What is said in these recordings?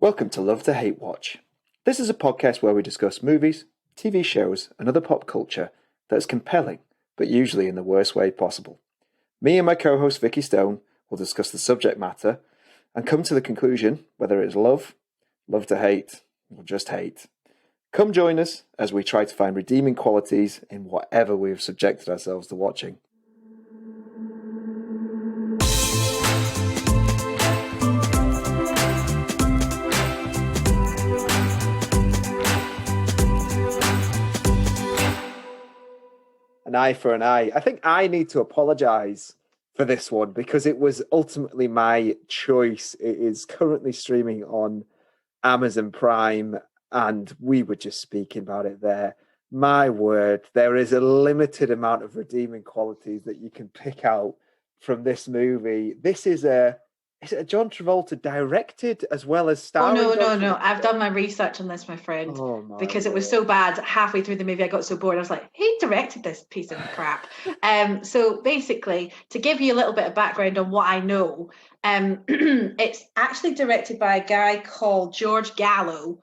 Welcome to Love to Hate Watch. This is a podcast where we discuss movies, TV shows, and other pop culture that is compelling, but usually in the worst way possible. Me and my co-host Vicky Stone will discuss the subject matter and come to the conclusion whether it is love, love to hate, or just hate. Come join us as we try to find redeeming qualities in whatever we have subjected ourselves to watching. An eye for an eye. I think I need to apologise for this one because it was ultimately my choice. It is currently streaming on Amazon Prime, and we were just speaking about it there. My word, there is a limited amount of redeeming qualities that you can pick out from this movie. Is it a John Travolta directed as well as starring? No. I've done my research on this, my friend, because it was so bad. Halfway through the movie, I got so bored. I was like, who directed this piece of crap? So basically, to give you a little bit of background on what I know, it's actually directed by a guy called George Gallo,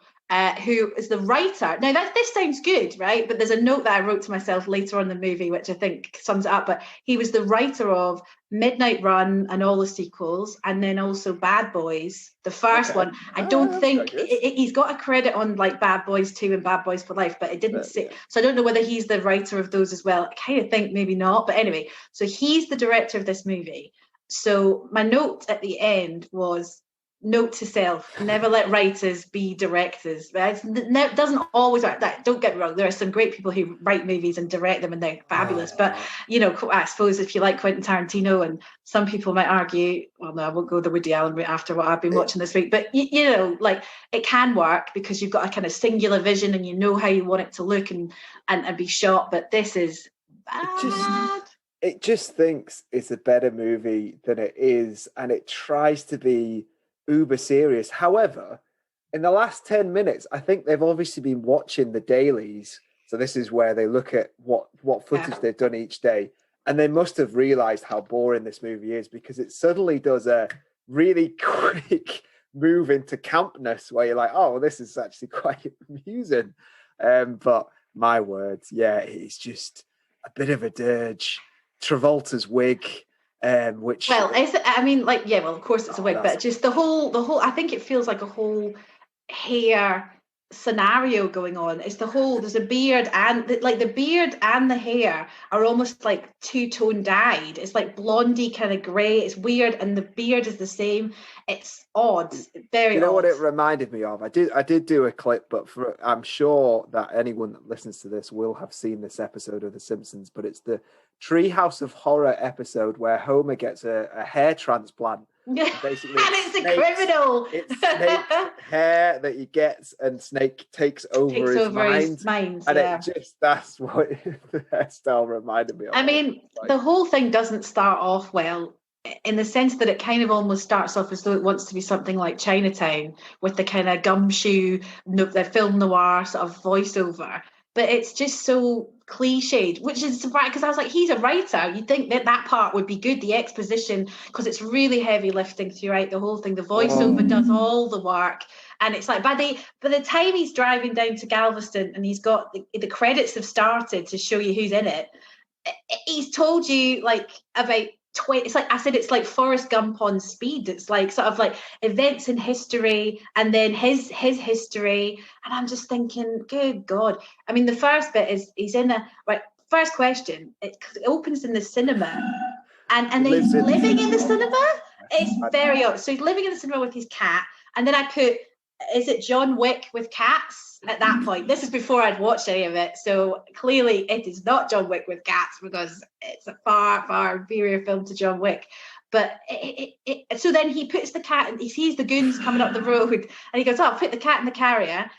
who is the writer. Now, this sounds good, right? But there's a note that I wrote to myself later on in the movie, which I think sums it up. But he was the writer of Midnight Run and all the sequels, and then also Bad Boys, the first one. I don't think he's got a credit on like Bad Boys 2 and Bad Boys for Life, but it didn't say. So I don't know whether he's the writer of those as well. I kind of think maybe not. But anyway, so he's the director of this movie. So my note at the end was, note to self, never let writers be directors. It doesn't always work. Don't get me wrong, there are some great people who write movies and direct them and they're fabulous, but I suppose if you like Quentin Tarantino, and some people might argue, well, no, I won't go the Woody Allen route after what I've been watching this week, but like it can work because you've got a kind of singular vision and you know how you want it to look and be shot, but this is bad. It just thinks it's a better movie than it is, and it tries to be uber serious. However, in the last 10 minutes, I think they've obviously been watching the dailies. So this is where they look at what footage they've done each day. And they must have realized how boring this movie is, because it suddenly does a really quick move into campness where you're like, oh, this is actually quite amusing. But my words, it's just a bit of a dirge. Travolta's wig, which of course it's a wig, but just the whole I think it feels like a whole hair scenario going on. It's there's a beard, and the beard and the hair are almost like two-tone dyed. It's like blondie kind of grey. It's weird, and the beard is the same. It's odd, very odd. What it reminded me of? I did do a clip, but I'm sure that anyone that listens to this will have seen this episode of The Simpsons, but it's the Treehouse of Horror episode where Homer gets a hair transplant. Basically, and it's a criminal. It's Snake's hair that he gets, and Snake takes over his mind. And that's what the hairstyle reminded me of. I mean, the whole thing doesn't start off well, in the sense that it kind of almost starts off as though it wants to be something like Chinatown, with the kind of gumshoe, the film noir sort of voiceover. But it's just so cliched, which is surprising, because I was like, he's a writer. You'd think that part would be good, the exposition, because it's really heavy lifting throughout the whole thing. The voiceover does all the work. And it's like by the time he's driving down to Galveston and he's got the credits have started to show you who's in it, he's told you like about 20, it's like I said, it's like Forrest Gump on speed. It's like sort of like events in history and then his history, and I'm just thinking, good God. I mean, the first bit is he's in first question, it opens in the cinema, and he's living in the cinema. It's very odd. So he's living in the cinema with his cat, and then I put, is it John Wick with cats? At that point, this is before I'd watched any of it, so clearly it is not John Wick with cats, because it's a far, far inferior film to John Wick. But so then he puts the cat, and he sees the goons coming up the road, and he goes, "Oh, put the cat in the carrier."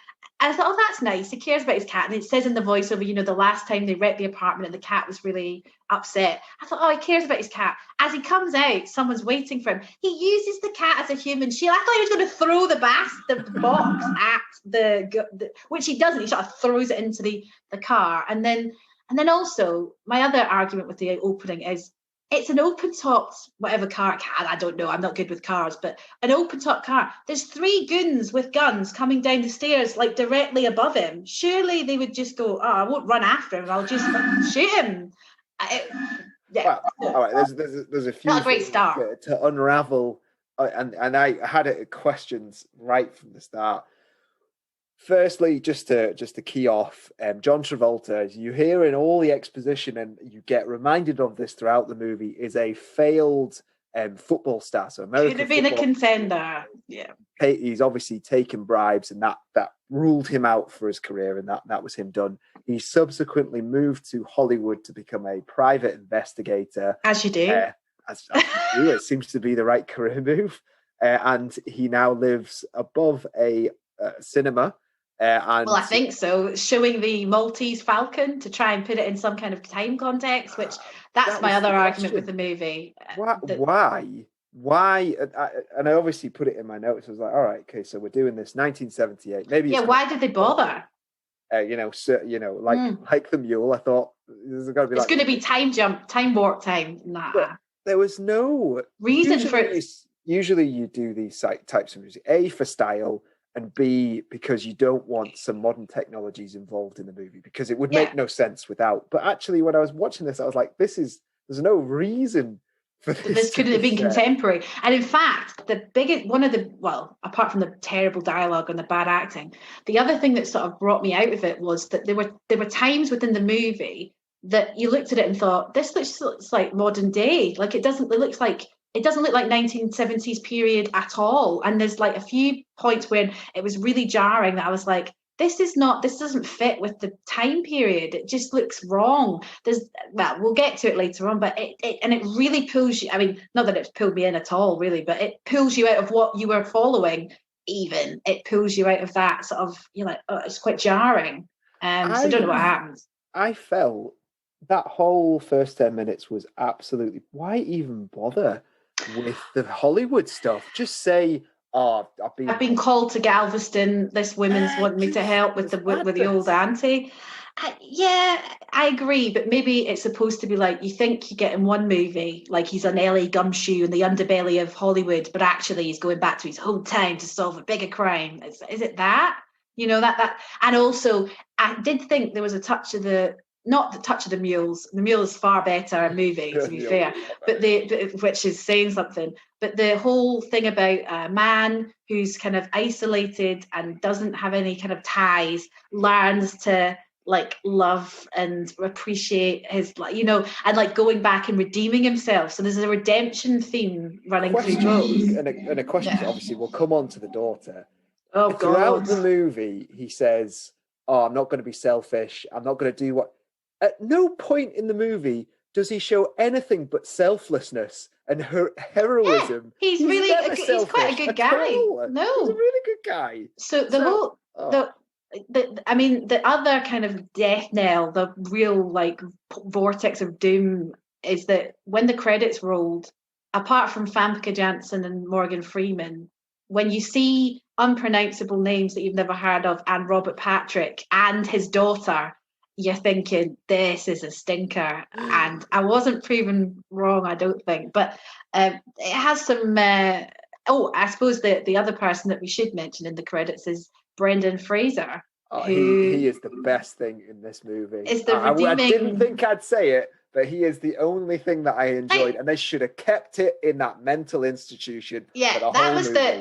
And I thought, oh, that's nice. He cares about his cat. And it says in the voiceover, the last time they wrecked the apartment and the cat was really upset. I thought, oh, he cares about his cat. As he comes out, someone's waiting for him. He uses the cat as a human shield. I thought he was going to throw the box at the which he doesn't. He sort of throws it into the car. And then also, my other argument with the opening is, it's an open top, whatever car, I don't know, I'm not good with cars, but an open top car. There's 3 goons with guns coming down the stairs, like directly above him. Surely they would just go, oh, I won't run after him, I'll just shoot him. Yeah. Well, all right, there's a few not a great start to unravel, and I had questions right from the start. Firstly, just to key off, John Travolta, as you hear in all the exposition, and you get reminded of this throughout the movie, is a failed football star. So American should have been a contender. Yeah, he's obviously taken bribes, and that ruled him out for his career, and that was him done. He subsequently moved to Hollywood to become a private investigator. As you do. As you do. It seems to be the right career move. And he now lives above a cinema. Well, I think so. Showing the Maltese Falcon to try and put it in some kind of time context, which that's my other argument with the movie. Why? And I obviously put it in my notes. I was like, all right, okay, so we're doing this 1978. Maybe. Yeah. Why did they bother? Like the mule. I thought this is going to be. It's going to be time warp time. Nah. But there was no reason for it. Usually, you do these types of music. A, for style. And B, because you don't want some modern technologies involved in the movie, because it would make no sense without. But actually, when I was watching this, I was like, there's no reason for this. This couldn't have been contemporary. And in fact, apart from the terrible dialogue and the bad acting, the other thing that sort of brought me out of it was that there were times within the movie that you looked at it and thought, this looks like modern day. Like it doesn't look like 1970s period at all. And there's like a few points where it was really jarring that I was like, this doesn't fit with the time period. It just looks wrong. We'll get to it later on, but it really pulls you. I mean, not that it's pulled me in at all, really, but it pulls you out of what you were following. Even it pulls you out of that sort of, you're like, oh, it's quite jarring. So I don't know what happens. I felt that whole first 10 minutes was absolutely, why even bother with the Hollywood stuff? Just say, I've been called to Galveston. This woman's wanting me to help with the old auntie. I agree, but maybe it's supposed to be like, you think you get in one movie, like he's an LA Gumshoe in the underbelly of Hollywood, but actually he's going back to his hometown to solve a bigger crime. Is it that? You know, that, and also I did think there was a touch of not the touch of the mules. The mule is far better a movie, to be fair, but which is saying something. But the whole thing about a man who's kind of isolated and doesn't have any kind of ties learns to like love and appreciate his, and like going back and redeeming himself. So there's a redemption theme running through both. And a question that obviously will come on to the daughter. Oh, God. Throughout the movie, he says, I'm not going to be selfish. I'm not going to do what... At no point in the movie does he show anything but selflessness and heroism. Yeah, he's quite a good guy. No, he's a really good guy. So the other kind of death knell, the real like vortex of doom, is that when the credits rolled, apart from Famke Janssen and Morgan Freeman, when you see unpronounceable names that you've never heard of and Robert Patrick and his daughter, you're thinking, this is a stinker. And I wasn't proven wrong, I don't think. But it has some... I suppose the other person that we should mention in the credits is Brendan Fraser. He is the best thing in this movie. I didn't think I'd say it, but he is the only thing that I enjoyed, and they should have kept it in that mental institution. Yeah, that was the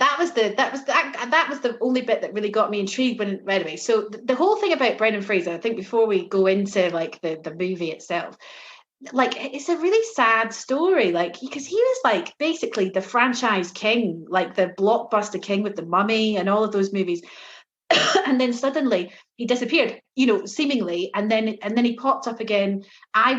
only bit that really got me intrigued. Anyway, so the whole thing about Brendan Fraser, I think before we go into like the movie itself, like it's a really sad story, like because he was like basically the franchise king, like the blockbuster king with The Mummy and all of those movies. And then suddenly he disappeared, seemingly, and then he popped up again. I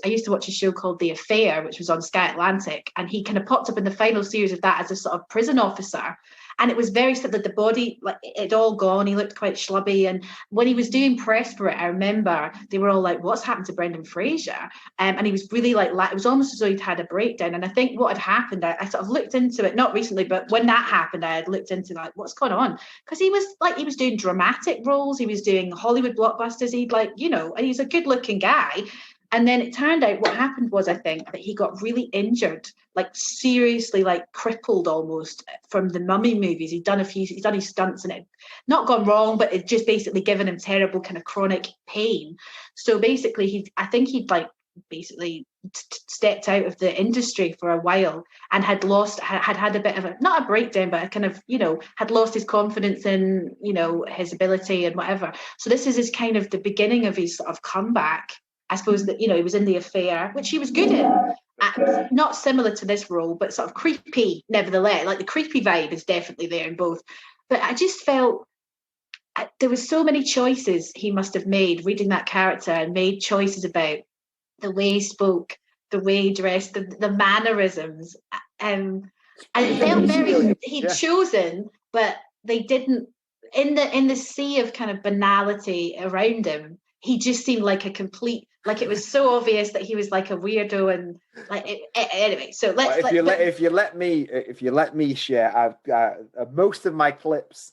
used to watch a show called The Affair, which was on Sky Atlantic, and he kind of popped up in the final series of that as a sort of prison officer. And it was very sad that the body, like it all gone. He looked quite schlubby. And when he was doing press for it, I remember they were all like, what's happened to Brendan Fraser? And he was really like, it was almost as though he'd had a breakdown. And I think what had happened, I sort of looked into it, not recently, but when that happened, I had looked into like, what's going on? Because he was doing dramatic roles. He was doing Hollywood blockbusters. And he's a good looking guy. And then it turned out what happened was, I think, that he got really injured, like seriously, like crippled almost from the Mummy movies. He's done his stunts and it not gone wrong, but it just basically given him terrible kind of chronic pain. So basically, I think he'd like basically stepped out of the industry for a while and had had a bit of not a breakdown, but a kind of, had lost his confidence in, his ability and whatever. So this is his kind of the beginning of his sort of comeback. I suppose that, he was in The Affair, which he was good in, not similar to this role, but sort of creepy nevertheless. Like the creepy vibe is definitely there in both. But I just felt there was so many choices he must have made reading that character, and made choices about the way he spoke, the way he dressed, the mannerisms. And it felt very he'd chosen, but they didn't. In the sea of kind of banality around him, he just seemed like a complete, like it was so obvious that he was like a weirdo, and like anyway. So if you let me share, I've most of my clips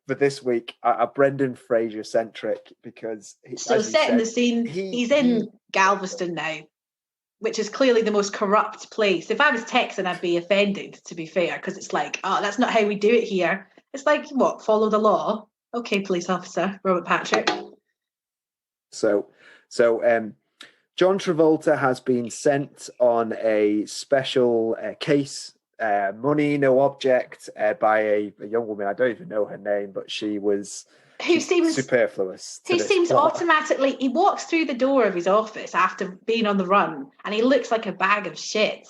for this week are Brendan Fraser centric, because setting the scene, he's in Galveston now, which is clearly the most corrupt place. If I was Texan, I'd be offended, to be fair, because it's like, oh, that's not how we do it here. It's like, what, follow the law? Okay, police officer Robert Patrick. So John Travolta has been sent on a special case, money no object, by a young woman. I don't even know her name, but she seems superfluous. He seems automatically. He walks through the door of his office after being on the run, and he looks like a bag of shit.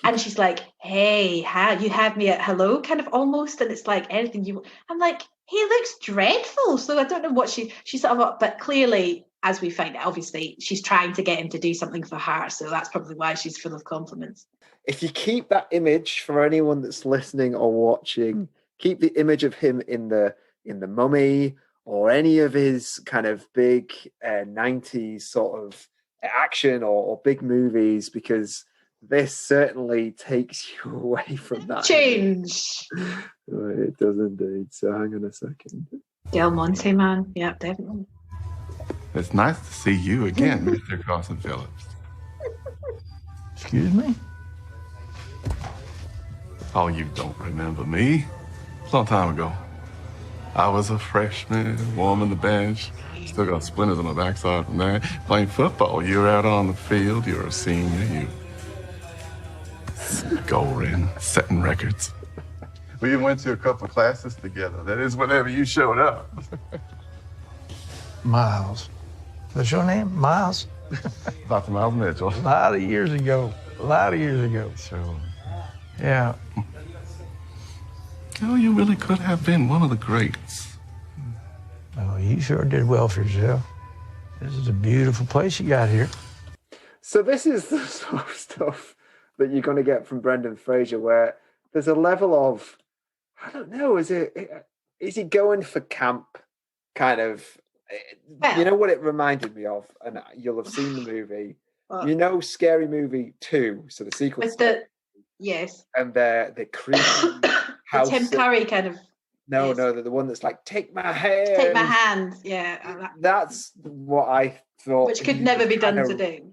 And she's like, "Hey, you have me at hello," kind of almost, and it's like anything you. I'm like, he looks dreadful. So I don't know what she sort of, but clearly, as we find out, obviously, she's trying to get him to do something for her. So that's probably why she's full of compliments. If you keep that image, for anyone that's listening or watching, keep the image of him in the Mummy or any of his kind of big 90s sort of action or big movies, because this certainly takes you away from that change. It does indeed. So hang on a second. Del Monte, man. Yeah, definitely. It's nice to see you again, Mr. Carson Phillips. Excuse me? Oh, you don't remember me. It's a long time ago. I was a freshman, warming the bench. Still got splinters on my backside from that. Playing football. You're out on the field. You're a senior. You scoring, setting records. We even went to a couple of classes together. That is, whenever you showed up. Miles. What's your name? Miles? Dr. Miles Mitchell. A lot of years ago. Sure. Yeah. Oh, you really could have been one of the greats. Oh, you sure did well for yourself. This is a beautiful place you got here. So this is the sort of stuff that you're going to get from Brendan Fraser, where there's a level of, I don't know, is he going for camp kind of? You know what it reminded me of, and you'll have seen the movie. You know, Scary Movie 2, so the sequel. Yes. And the creepy house. Tim Curry kind of. No, yes. No, the one that's like, take my hand. Take my hand, yeah. That's what I thought. Which could never be done today.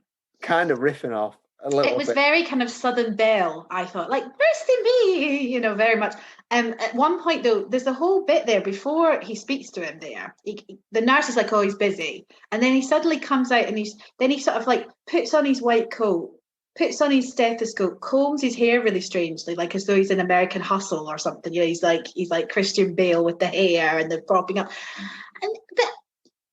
Kind of riffing off a little bit. It was very kind of Southern Belle, I thought, like, mercy me, very much. At one point, though, there's a whole bit there before he speaks to him there. The nurse is like, oh, he's busy. And then he suddenly comes out and he sort of like puts on his white coat, puts on his stethoscope, combs his hair really strangely, like as though he's in American Hustle or something. You know, he's like Christian Bale with the hair and the propping up.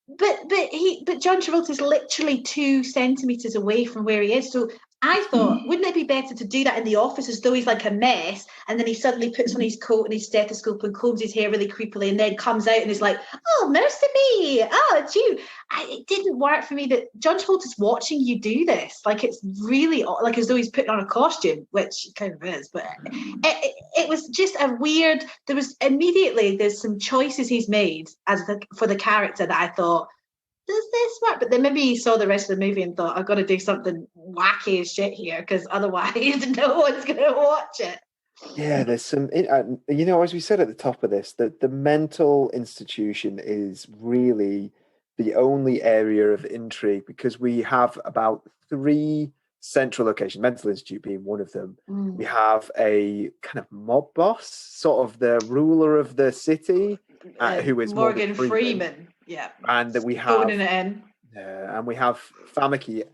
But John Travolta's literally 2 centimeters away from where he is. So I thought, wouldn't it be better to do that in the office as though he's like a mess, and then he suddenly puts on his coat and his stethoscope and combs his hair really creepily, and then comes out and is like, oh, mercy me, oh, it's you. It didn't work for me that John Travolta's watching you do this. Like, it's really like as though he's putting on a costume, which kind of is, but it was just a weird, there's some choices he's made for the character that I thought, does this work? But then maybe he saw the rest of the movie and thought, I've got to do something wacky as shit here, because otherwise no one's going to watch it. Yeah, there's some, as we said at the top of this, the mental institution is really the only area of intrigue, because we have about 3 central locations, mental institute being one of them. We have a kind of mob boss, sort of the ruler of the city, who is Morgan Freeman. Yeah, and we have phoning it in. And we have Famke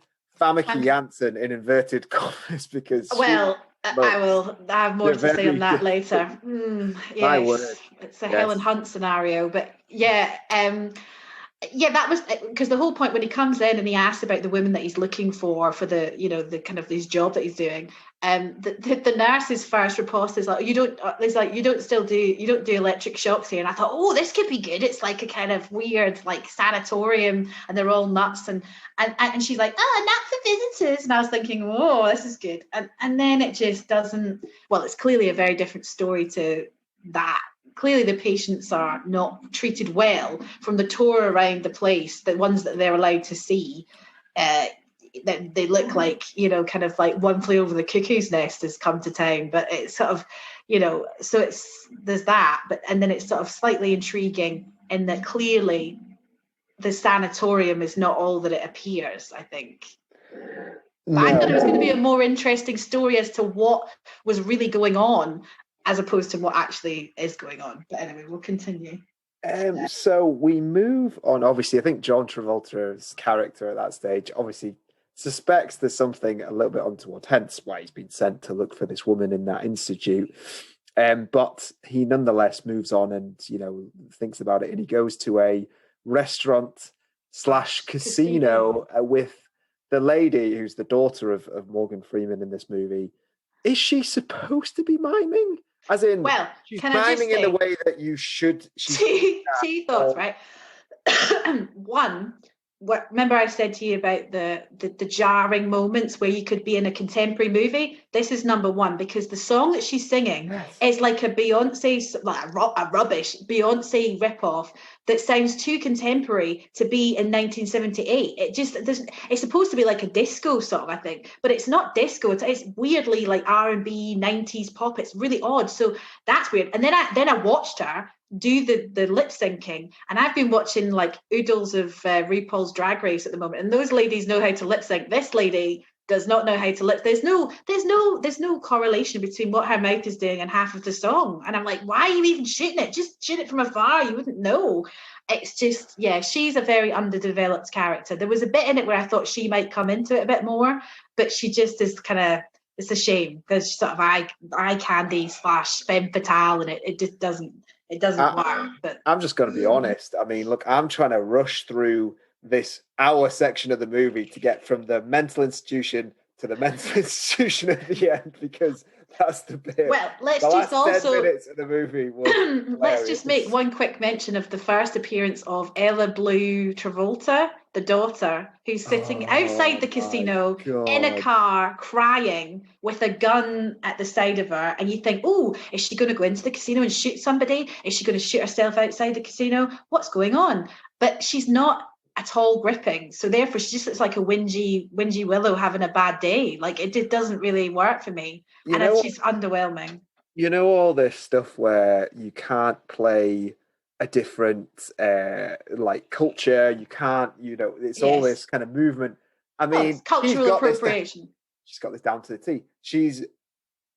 Janssen in inverted commas, because I have more to say on that later. Yes, it's a Helen Hunt scenario, but that was because the whole point when he comes in and he asks about the women that he's looking for the, you know, the kind of this job that he's doing. The nurse's first riposte is like, you don't do electric shocks here. And I thought, oh, this could be good. It's like a kind of weird like sanatorium, and they're all nuts. And she's like, oh, not for visitors. And I was thinking, oh, this is good. And then it just doesn't. Well, it's clearly a very different story to that. Clearly the patients are not treated well. From the tour around the place, the ones that they're allowed to see, that they look like, you know, kind of like One Flew Over the Cuckoo's Nest has come to town. But it's sort of, you know, so there's that, and then it's sort of slightly intriguing in that clearly the sanatorium is not all that it appears, I think. But I thought it was going to be a more interesting story as to what was really going on, as opposed to what actually is going on. But anyway, we'll continue. So we move on. Obviously, I think John Travolta's character at that stage obviously suspects there's something a little bit untoward, hence why he's been sent to look for this woman in that institute. But he nonetheless moves on and, you know, thinks about it, and he goes to a restaurant / casino with the lady who's the daughter of Morgan Freeman in this movie. Is she supposed to be miming? As in, she's miming in the way that you should. Two thoughts, right? One, remember I said to you about the jarring moments where you could be in a contemporary movie? This is number one, because the song that she's singing is like a Beyonce, like a rubbish Beyonce ripoff that sounds too contemporary to be in 1978. It just doesn't. It's supposed to be like a disco song, I think, but it's not disco. It's weirdly like R&B 90s pop. It's really odd. So that's weird. And then I watched her do the lip syncing, and I've been watching like oodles of RuPaul's Drag Race at the moment, and those ladies know how to lip sync. This lady does not know how to lip. There's no correlation between what her mouth is doing and half of the song, and I'm like, why are you even shooting it? Just shoot it from afar, you wouldn't know. It's just, she's a very underdeveloped character. There was a bit in it where I thought she might come into it a bit more, but she just is kind of, it's a shame because she's sort of eye candy / femme fatale, and it just doesn't work. But I'm just going to be honest. I mean, look, I'm trying to rush through this hour section of the movie to get from the mental institution to the mental institution at the end, because that's the bit. Well, let's the just last also 10 minutes of the movie was let's just make one quick mention of the first appearance of Ella Blue Travolta, the daughter, who's sitting outside the casino in a car crying with a gun at the side of her, and you think, oh, is she going to go into the casino and shoot somebody? Is she going to shoot herself outside the casino? What's going on? But she's not at all gripping, so therefore she just looks like a whingy willow having a bad day. Like it doesn't really work for me, she's underwhelming. You know, all this stuff where you can't play a different like culture, you can't, you know, it's all this kind of movement. I mean, cultural appropriation. She's got this down to the T. She's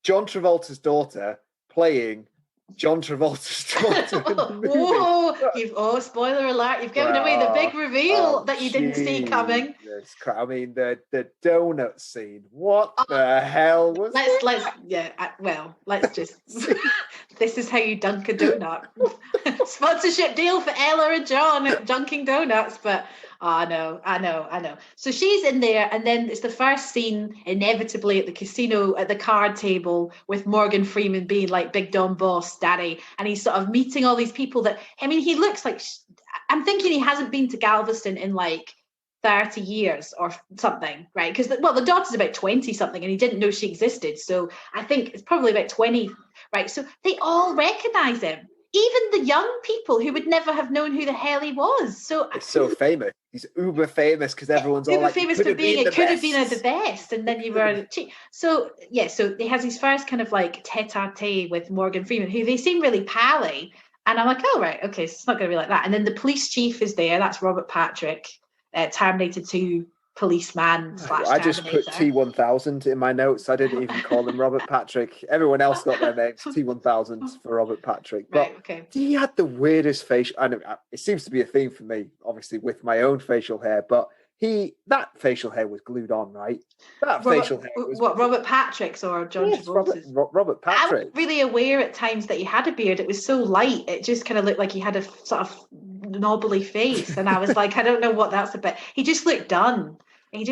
John Travolta's daughter playing John Travolta's daughter in the movie. Spoiler alert, you've given away the big reveal that you didn't see coming. I mean, the donut scene. What the hell was let's just this is how you dunk a donut. Sponsorship deal for Ella and John dunking donuts, but I know. So she's in there, and then it's the first scene, inevitably, at the casino, at the card table, with Morgan Freeman being like Big Don Boss Daddy, and he's sort of meeting all these people that, I mean, he looks like, I'm thinking he hasn't been to Galveston in like 30 years or something, right? Because, the daughter's about 20 something, and he didn't know she existed. So I think it's probably about 20, right? So they all recognize him. Even the young people who would never have known who the hell he was. So he's so famous. He's uber famous because everyone's all like, famous for being, it could have been the best, and then you were cheap. So so he has his first kind of like tete-a-tete with Morgan Freeman, who they seem really pally, And I'm like, oh, right, okay, so it's not going to be like that. And then the police chief is there. That's Robert Patrick, Terminator 2 policeman / Terminator. I just put T1000 in my notes. I didn't even call him Robert Patrick. Everyone else got their names. T1000 for Robert Patrick. But right, okay. he had the weirdest facial. I know it seems to be a theme for me, obviously, with my own facial hair. But that facial hair was glued on, right? Facial hair was... What, Robert Patrick's or John Travolta's? Robert Patrick. I wasn't really aware at times that he had a beard. It was so light. It just kind of looked like he had a sort of knobbly face. And I was like, I don't know what that's about. He just looked done. I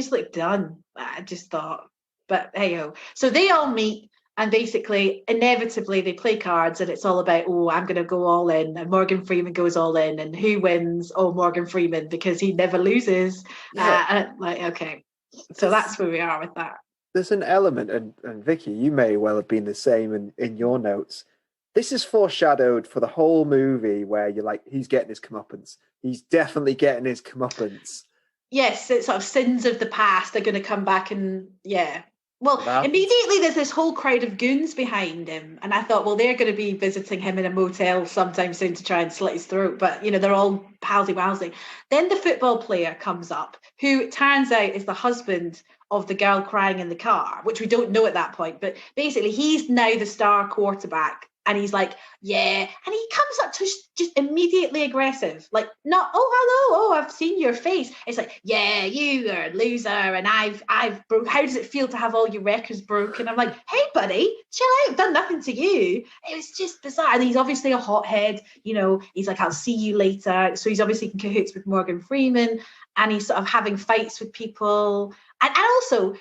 just thought, but hey-ho. So they all meet. And basically, inevitably, they play cards, and it's all about, oh, I'm going to go all in. And Morgan Freeman goes all in. And who wins? Oh, Morgan Freeman, because he never loses. Yeah. Okay. So that's where we are with that. There's an element, and Vicky, you may well have been the same in your notes. This is foreshadowed for the whole movie where you're like, he's getting his comeuppance. He's definitely getting his comeuppance. Yes, it's sort of sins of the past. They're going to come back and, yeah. Well, immediately there's this whole crowd of goons behind him. And I thought, well, they're going to be visiting him in a motel sometime soon to try and slit his throat. But, they're all palsy-walsy. Then the football player comes up, who it turns out is the husband of the girl crying in the car, which we don't know at that point. But basically, he's now the star quarterback. And he's like, yeah. And he comes up to just immediately aggressive. Like, not, oh, hello, oh, I've seen your face. It's like, yeah, you are a loser. And I've broke. How does it feel to have all your records broken? I'm like, hey, buddy, chill out. I've done nothing to you. It was just bizarre. And he's obviously a hothead. He's like, I'll see you later. So he's obviously in cahoots with Morgan Freeman. And he's sort of having fights with people. And also,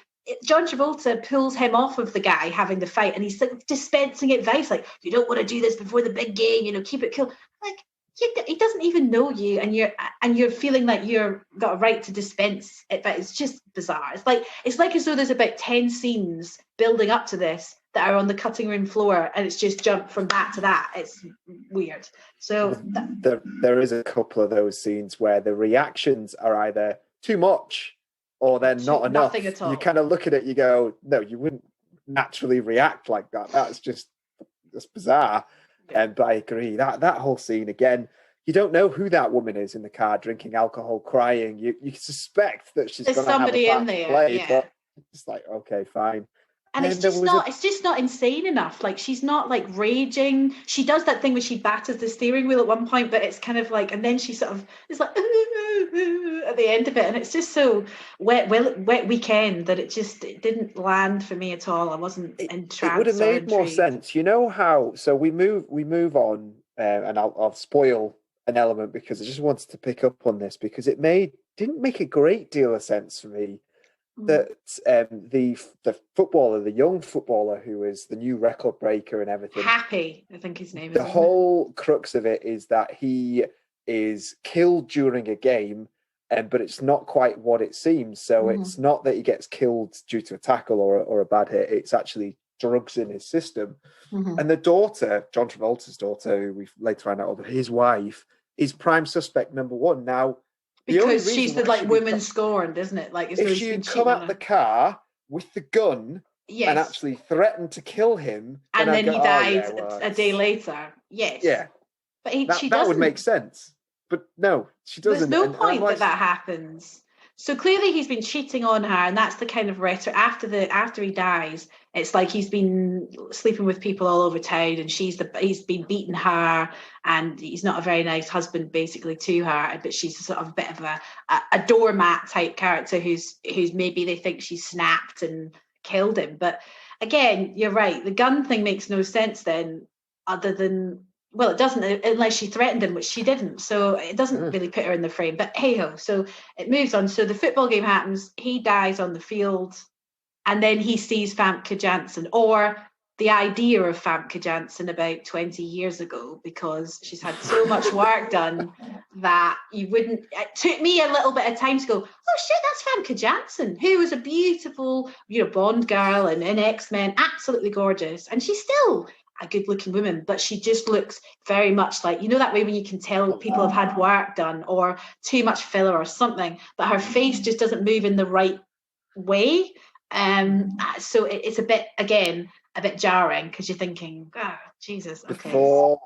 John Travolta pulls him off of the guy having the fight, and he's like dispensing advice, like, you don't want to do this before the big game, keep it cool. Like, he doesn't even know you, and you're feeling like you're got a right to dispense it, but it's just bizarre. It's like as though there's about 10 scenes building up to this that are on the cutting room floor, and it's just jumped from that to that. It's weird. So there is a couple of those scenes where the reactions are either too much or they're not enough. Nothing at all. You kind of look at it, you go, no, you wouldn't naturally react like that. That's bizarre. But I agree. That whole scene, again, you don't know who that woman is in the car drinking alcohol, crying. You suspect that she's going to have somebody a in there. play, yeah. but it's like, okay, fine. And it's just not insane enough. Like, she's not like raging. She does that thing where she batters the steering wheel at one point, but it's kind of like, and then she sort of is like at the end of it, and it's just so wet weekend that it didn't land for me at all. I wasn't entranced. It would have made more sense. You know how? So we move on, and I'll spoil an element because I just wanted to pick up on this because it didn't make a great deal of sense for me. That the footballer, the young footballer who is the new record breaker and everything. Happy, I think his name is. The whole crux of it is that he is killed during a game, but it's not quite what it seems. So it's not that he gets killed due to a tackle or a bad hit. It's actually drugs in his system. And the daughter, John Travolta's daughter, who we later find out, his wife, is prime suspect number one. Now, because she's the women scorned, isn't it? Like, if you come out the car with the gun and actually threaten to kill him, and then he died a day later. Yes. Yeah. But that would make sense. But no, she doesn't. There's no point that happens. So clearly he's been cheating on her, and that's the kind of rhetoric after he dies. It's like he's been sleeping with people all over town, and he's been beating her, and he's not a very nice husband basically to her. But she's sort of a bit of a doormat type character who's maybe they think she snapped and killed him. But again, you're right. The gun thing makes no sense then, other than. Well, it doesn't unless she threatened him, which she didn't. So it doesn't really put her in the frame. But hey-ho, so it moves on. So the football game happens. He dies on the field. And then he sees Famke Janssen, or the idea of Famke Janssen about 20 years ago, because she's had so much work done that you wouldn't... It took me a little bit of time to go, oh, shit, that's Famke Janssen, who was a beautiful, Bond girl and in X-Men, absolutely gorgeous. And she's still... a good-looking woman, but she just looks very much like, that way when you can tell people have had work done or too much filler or something, but her face just doesn't move in the right way. So it's a bit jarring because you're thinking, Jesus, okay. Before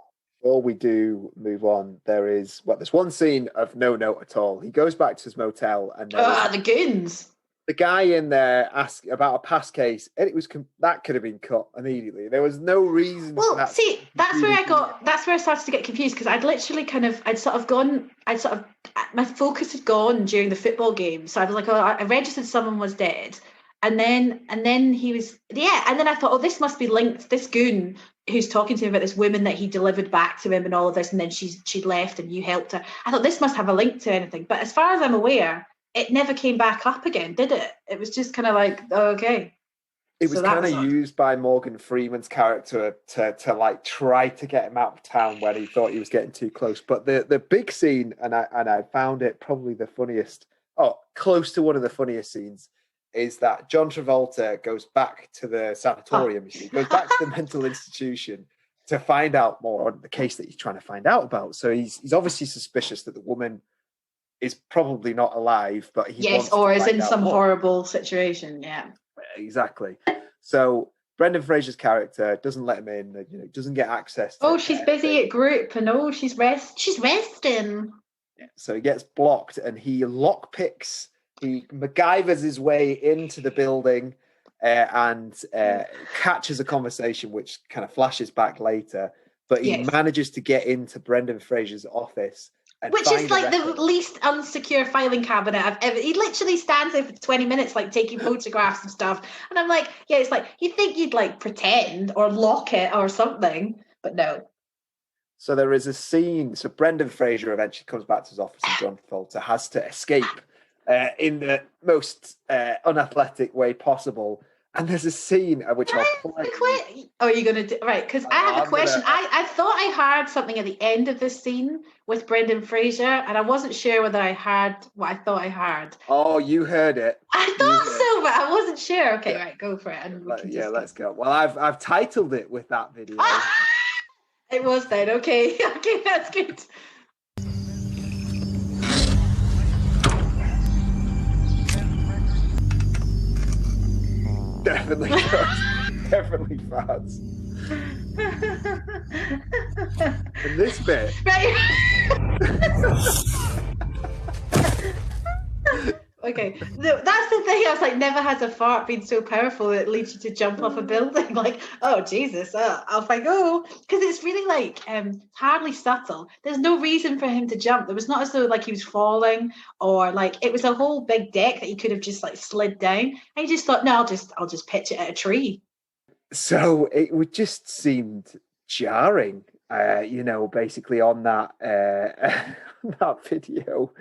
before we do move on, there's one scene of no note at all. He goes back to his motel, and The goons. the guy in there asked about a pass case, and it was that could have been cut immediately. There was no reason. Well, see, that's where I started to get confused, because my focus had gone during the football game. So I was like, oh, I registered someone was dead. And then he was, and then I thought, oh, this must be linked, this goon who's talking to him about this woman that he delivered back to him and all of this, and then she'd left and you helped her. I thought this must have a link to anything. But as far as I'm aware, it never came back up again, did it? It was just kind of like, oh, okay. It was kind of used by Morgan Freeman's character to like try to get him out of town when he thought he was getting too close. But the big scene, and I found it probably the funniest, close to one of the funniest scenes, is that John Travolta goes back to the sanatorium, goes back to the mental institution to find out more on the case that he's trying to find out about. So he's obviously suspicious that the woman is probably not alive, but he wants or to is find in out some more. horrible situation. Yeah, exactly. So Brendan Fraser's character doesn't let him in. Doesn't get access. She's busy at group, and she's resting. Yeah, so he gets blocked, and he lockpicks. He MacGyvers his way into the building and catches a conversation, which kind of flashes back later. But he manages to get into Brendan Fraser's office. Which is like the least unsecure filing cabinet I've ever. He literally stands there for 20 minutes, like taking photographs and stuff. And I'm like, it's like, you'd think you'd like pretend or lock it or something, but no. So there is a scene. So Brendan Fraser eventually comes back to his office, and John Travolta has to escape in the most unathletic way possible. And there's a scene which I'll play. Are you going to do right? Because I have a question. I thought I heard something at the end of this scene with Brendan Fraser, and I wasn't sure whether I heard what I thought I heard. Oh, you heard it. I thought so, but I wasn't sure. Okay, right, go for it. And let's go. Well, I've titled it with that video. It was then. Okay, that's good. Definitely farts. And this bit. Okay, that's the thing. I was like, never has a fart been so powerful that it leads you to jump off a building. Like, oh Jesus, off I go. Because it's really like hardly subtle. There's no reason for him to jump. There was not as though like he was falling, or like it was a whole big deck that he could have just like slid down. And he just thought, no, I'll just pitch it at a tree. So it would just seemed jarring, basically on that that video.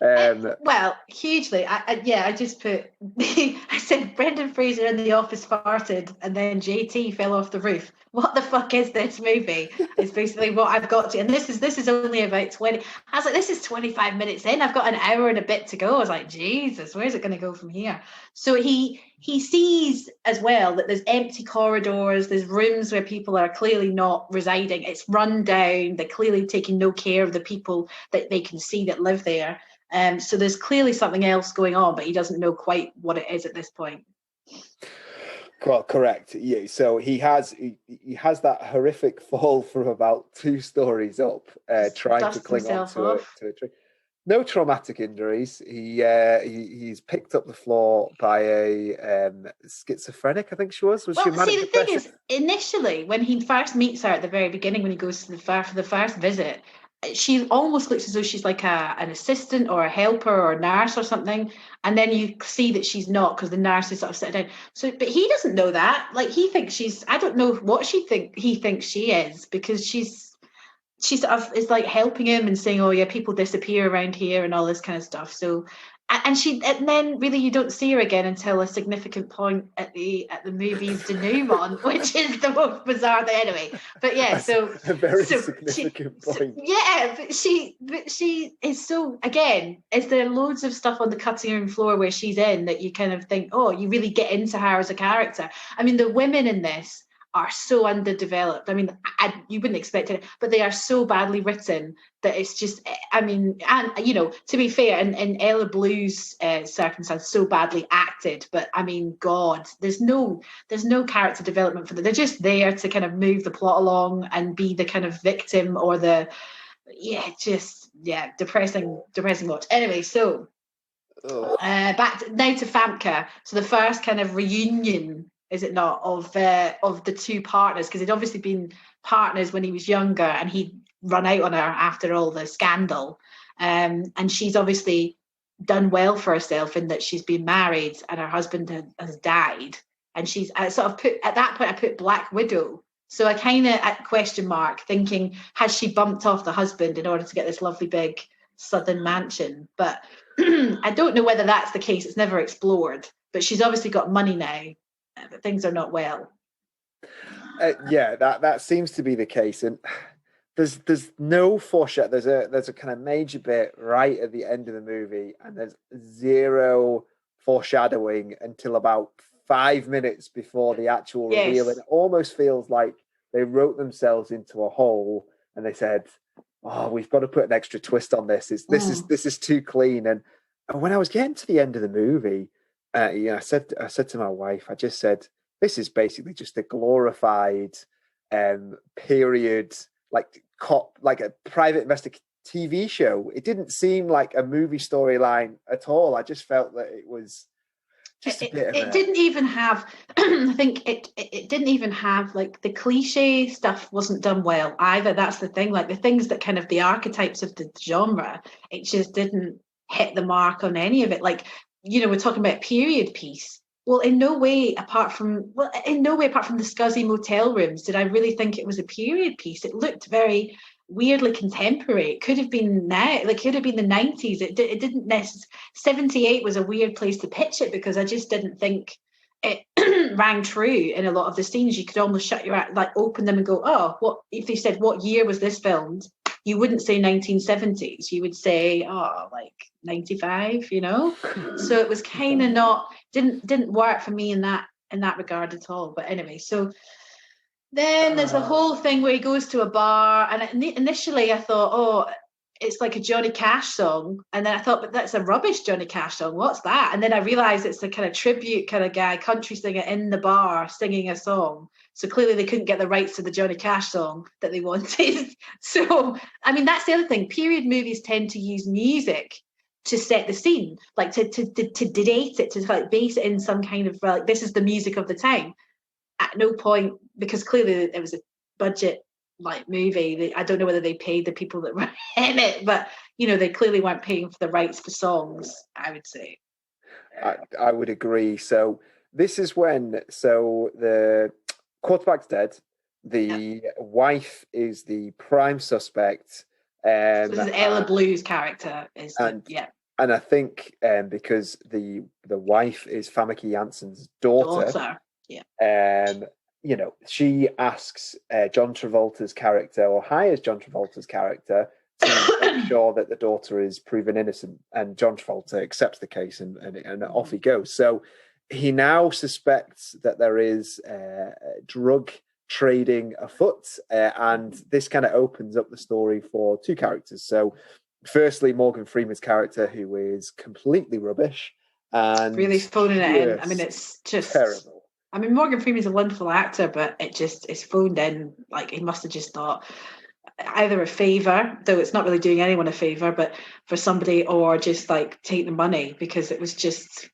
Well, hugely. I just put. I said Brendan Fraser in the office farted, and then JT fell off the roof. What the fuck is this movie? It's basically what I've got to. And this is only about 20. I was like, this is 25 minutes in. I've got an hour and a bit to go. I was like, Jesus, where's it going to go from here? So he sees as well that there's empty corridors. There's rooms where people are clearly not residing. It's run down. They're clearly taking no care of the people that they can see that live there. So there's clearly something else going on, but he doesn't know quite what it is at this point. Well, correct. Yeah. So he has that horrific fall from about 2 stories up, trying to cling onto a tree. No traumatic injuries. He's picked up the floor by a schizophrenic, I think she was. Was she manic see, the depressive? thing is, initially, when he first meets her at the very beginning, when he goes to for the first visit, she almost looks as though she's like an assistant or a helper or a nurse or something, and then you see that she's not, because the nurse is sort of sitting down. So, but he doesn't know that. Like, he thinks she's. I don't know what he thinks she is, because she sort of is like helping him and saying, "Oh yeah, people disappear around here" and all this kind of stuff. So, and then really you don't see her again until a significant point at the movie's denouement, which is the most bizarre thing anyway. But yeah, so a very significant point. Yeah, but she is so, again, is there loads of stuff on the cutting room floor where she's in that you kind of think, oh, you really get into her as a character. I mean, the women in this are so underdeveloped. I mean, you wouldn't expect it, but they are so badly written that it's just, I mean, and to be fair, in Ella Blue's circumstance, so badly acted. But I mean, God, there's no character development for them. They're just there to kind of move the plot along and be the kind of victim or the, depressing watch. Anyway, so back now to Famke. So the first kind of reunion, is it not, of the two partners, because they'd obviously been partners when he was younger and he'd run out on her after all the scandal. And she's obviously done well for herself in that she's been married and her husband has died. And she's at that point I put Black Widow. So I kind of at question mark thinking, has she bumped off the husband in order to get this lovely big southern mansion? But I don't know whether that's the case. It's never explored. But she's obviously got money now. But things are not well. That seems to be the case, and there's no foreshadow. There's a kind of major bit right at the end of the movie, and there's zero foreshadowing until about 5 minutes before the actual reveal. It almost feels like they wrote themselves into a hole, and they said, "Oh, we've got to put an extra twist on this. This is too clean." And when I was getting to the end of the movie, I said to my wife, I just said, this is basically just a glorified period, like a private investigative TV show. It didn't seem like a movie storyline at all. I just felt that it was just a bit of it didn't even have, I think it didn't even have, like, the cliche stuff wasn't done well either. That's the thing, like the things that kind of the archetypes of the genre, it just didn't hit the mark on any of it. Like, we're talking about period piece. Well, in no way apart from the scuzzy motel rooms did I really think it was a period piece. It looked very weirdly contemporary. It could have been now, like, could have been the 90s. It didn't necessarily. 78 was a weird place to pitch it because I just didn't think it rang true in a lot of the scenes. You could almost shut your eyes, like open them and go, oh, what if they said what year was this filmed? You wouldn't say 1970s. You would say, oh, like 95, So it was kind of didn't work for me in that regard at all. But anyway, so then there's the whole thing where he goes to a bar, and initially I thought, oh, it's like a Johnny Cash song, and then I thought, but that's a rubbish Johnny Cash song. What's that? And then I realised it's a kind of tribute kind of guy, country singer in the bar singing a song. So clearly they couldn't get the rights to the Johnny Cash song that they wanted. So, I mean, that's the other thing. Period movies tend to use music to set the scene, like to date it, to like base it in some kind of, like, this is the music of the time. At no point, because clearly it was a budget like movie. I don't know whether they paid the people that were in it, but they clearly weren't paying for the rights for songs, I would say. I would agree. So this is when the quarterback's dead. The wife is the prime suspect. So this is Ella Blue's character. And I think because the wife is Famke Janssen's daughter. Yeah. She asks John Travolta's character, or hires John Travolta's character, to make sure that the daughter is proven innocent, and John Travolta accepts the case, and off he goes. So he now suspects that there is drug trading afoot, and this kind of opens up the story for two characters. So firstly, Morgan Freeman's character, who is completely rubbish and really phoning it in. I mean, it's just terrible. I mean, Morgan Freeman's a wonderful actor, but it's phoned in. Like, he must have just thought either a favour, though it's not really doing anyone a favour, but for somebody, or just like take the money, because it was just,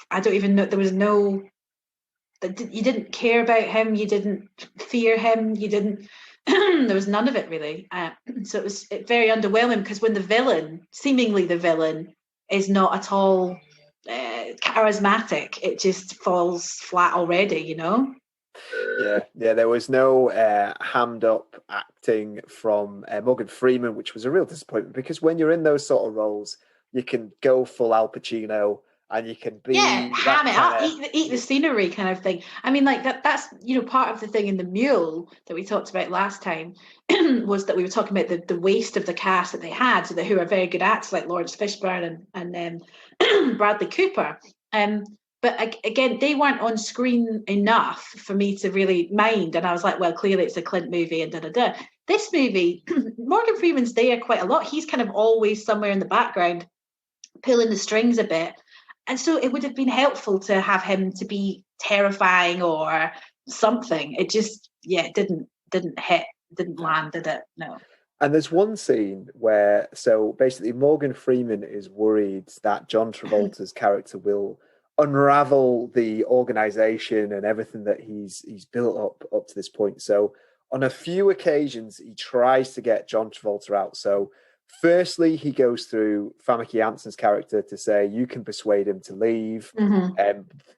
I don't even know, there was no, you didn't care about him, you didn't fear him, you didn't, there was none of it really. So it was very underwhelming, because when seemingly the villain is not at all charismatic, it just falls flat already, Yeah, there was no hammed up acting from Morgan Freeman, which was a real disappointment, because when you're in those sort of roles, you can go full Al Pacino and you can be ham it up, eat the scenery kind of thing. I mean, like that's part of the thing in The Mule that we talked about last time was that we were talking about the waste of the cast that they had, so that who are very good actors like Lawrence Fishburne and Bradley Cooper. But But again, they weren't on screen enough for me to really mind. And I was like, well, clearly it's a Clint movie and da-da-da. This movie, Morgan Freeman's there quite a lot. He's kind of always somewhere in the background, pulling the strings a bit. And so it would have been helpful to have him to be terrifying or something. It just, it didn't land, did it? No. And there's one scene where, so basically Morgan Freeman is worried that John Travolta's character will unravel the organization and everything that he's built up to this point. So on a few occasions, he tries to get John Travolta out. So firstly, he goes through Famke Janssen's character to say, you can persuade him to leave,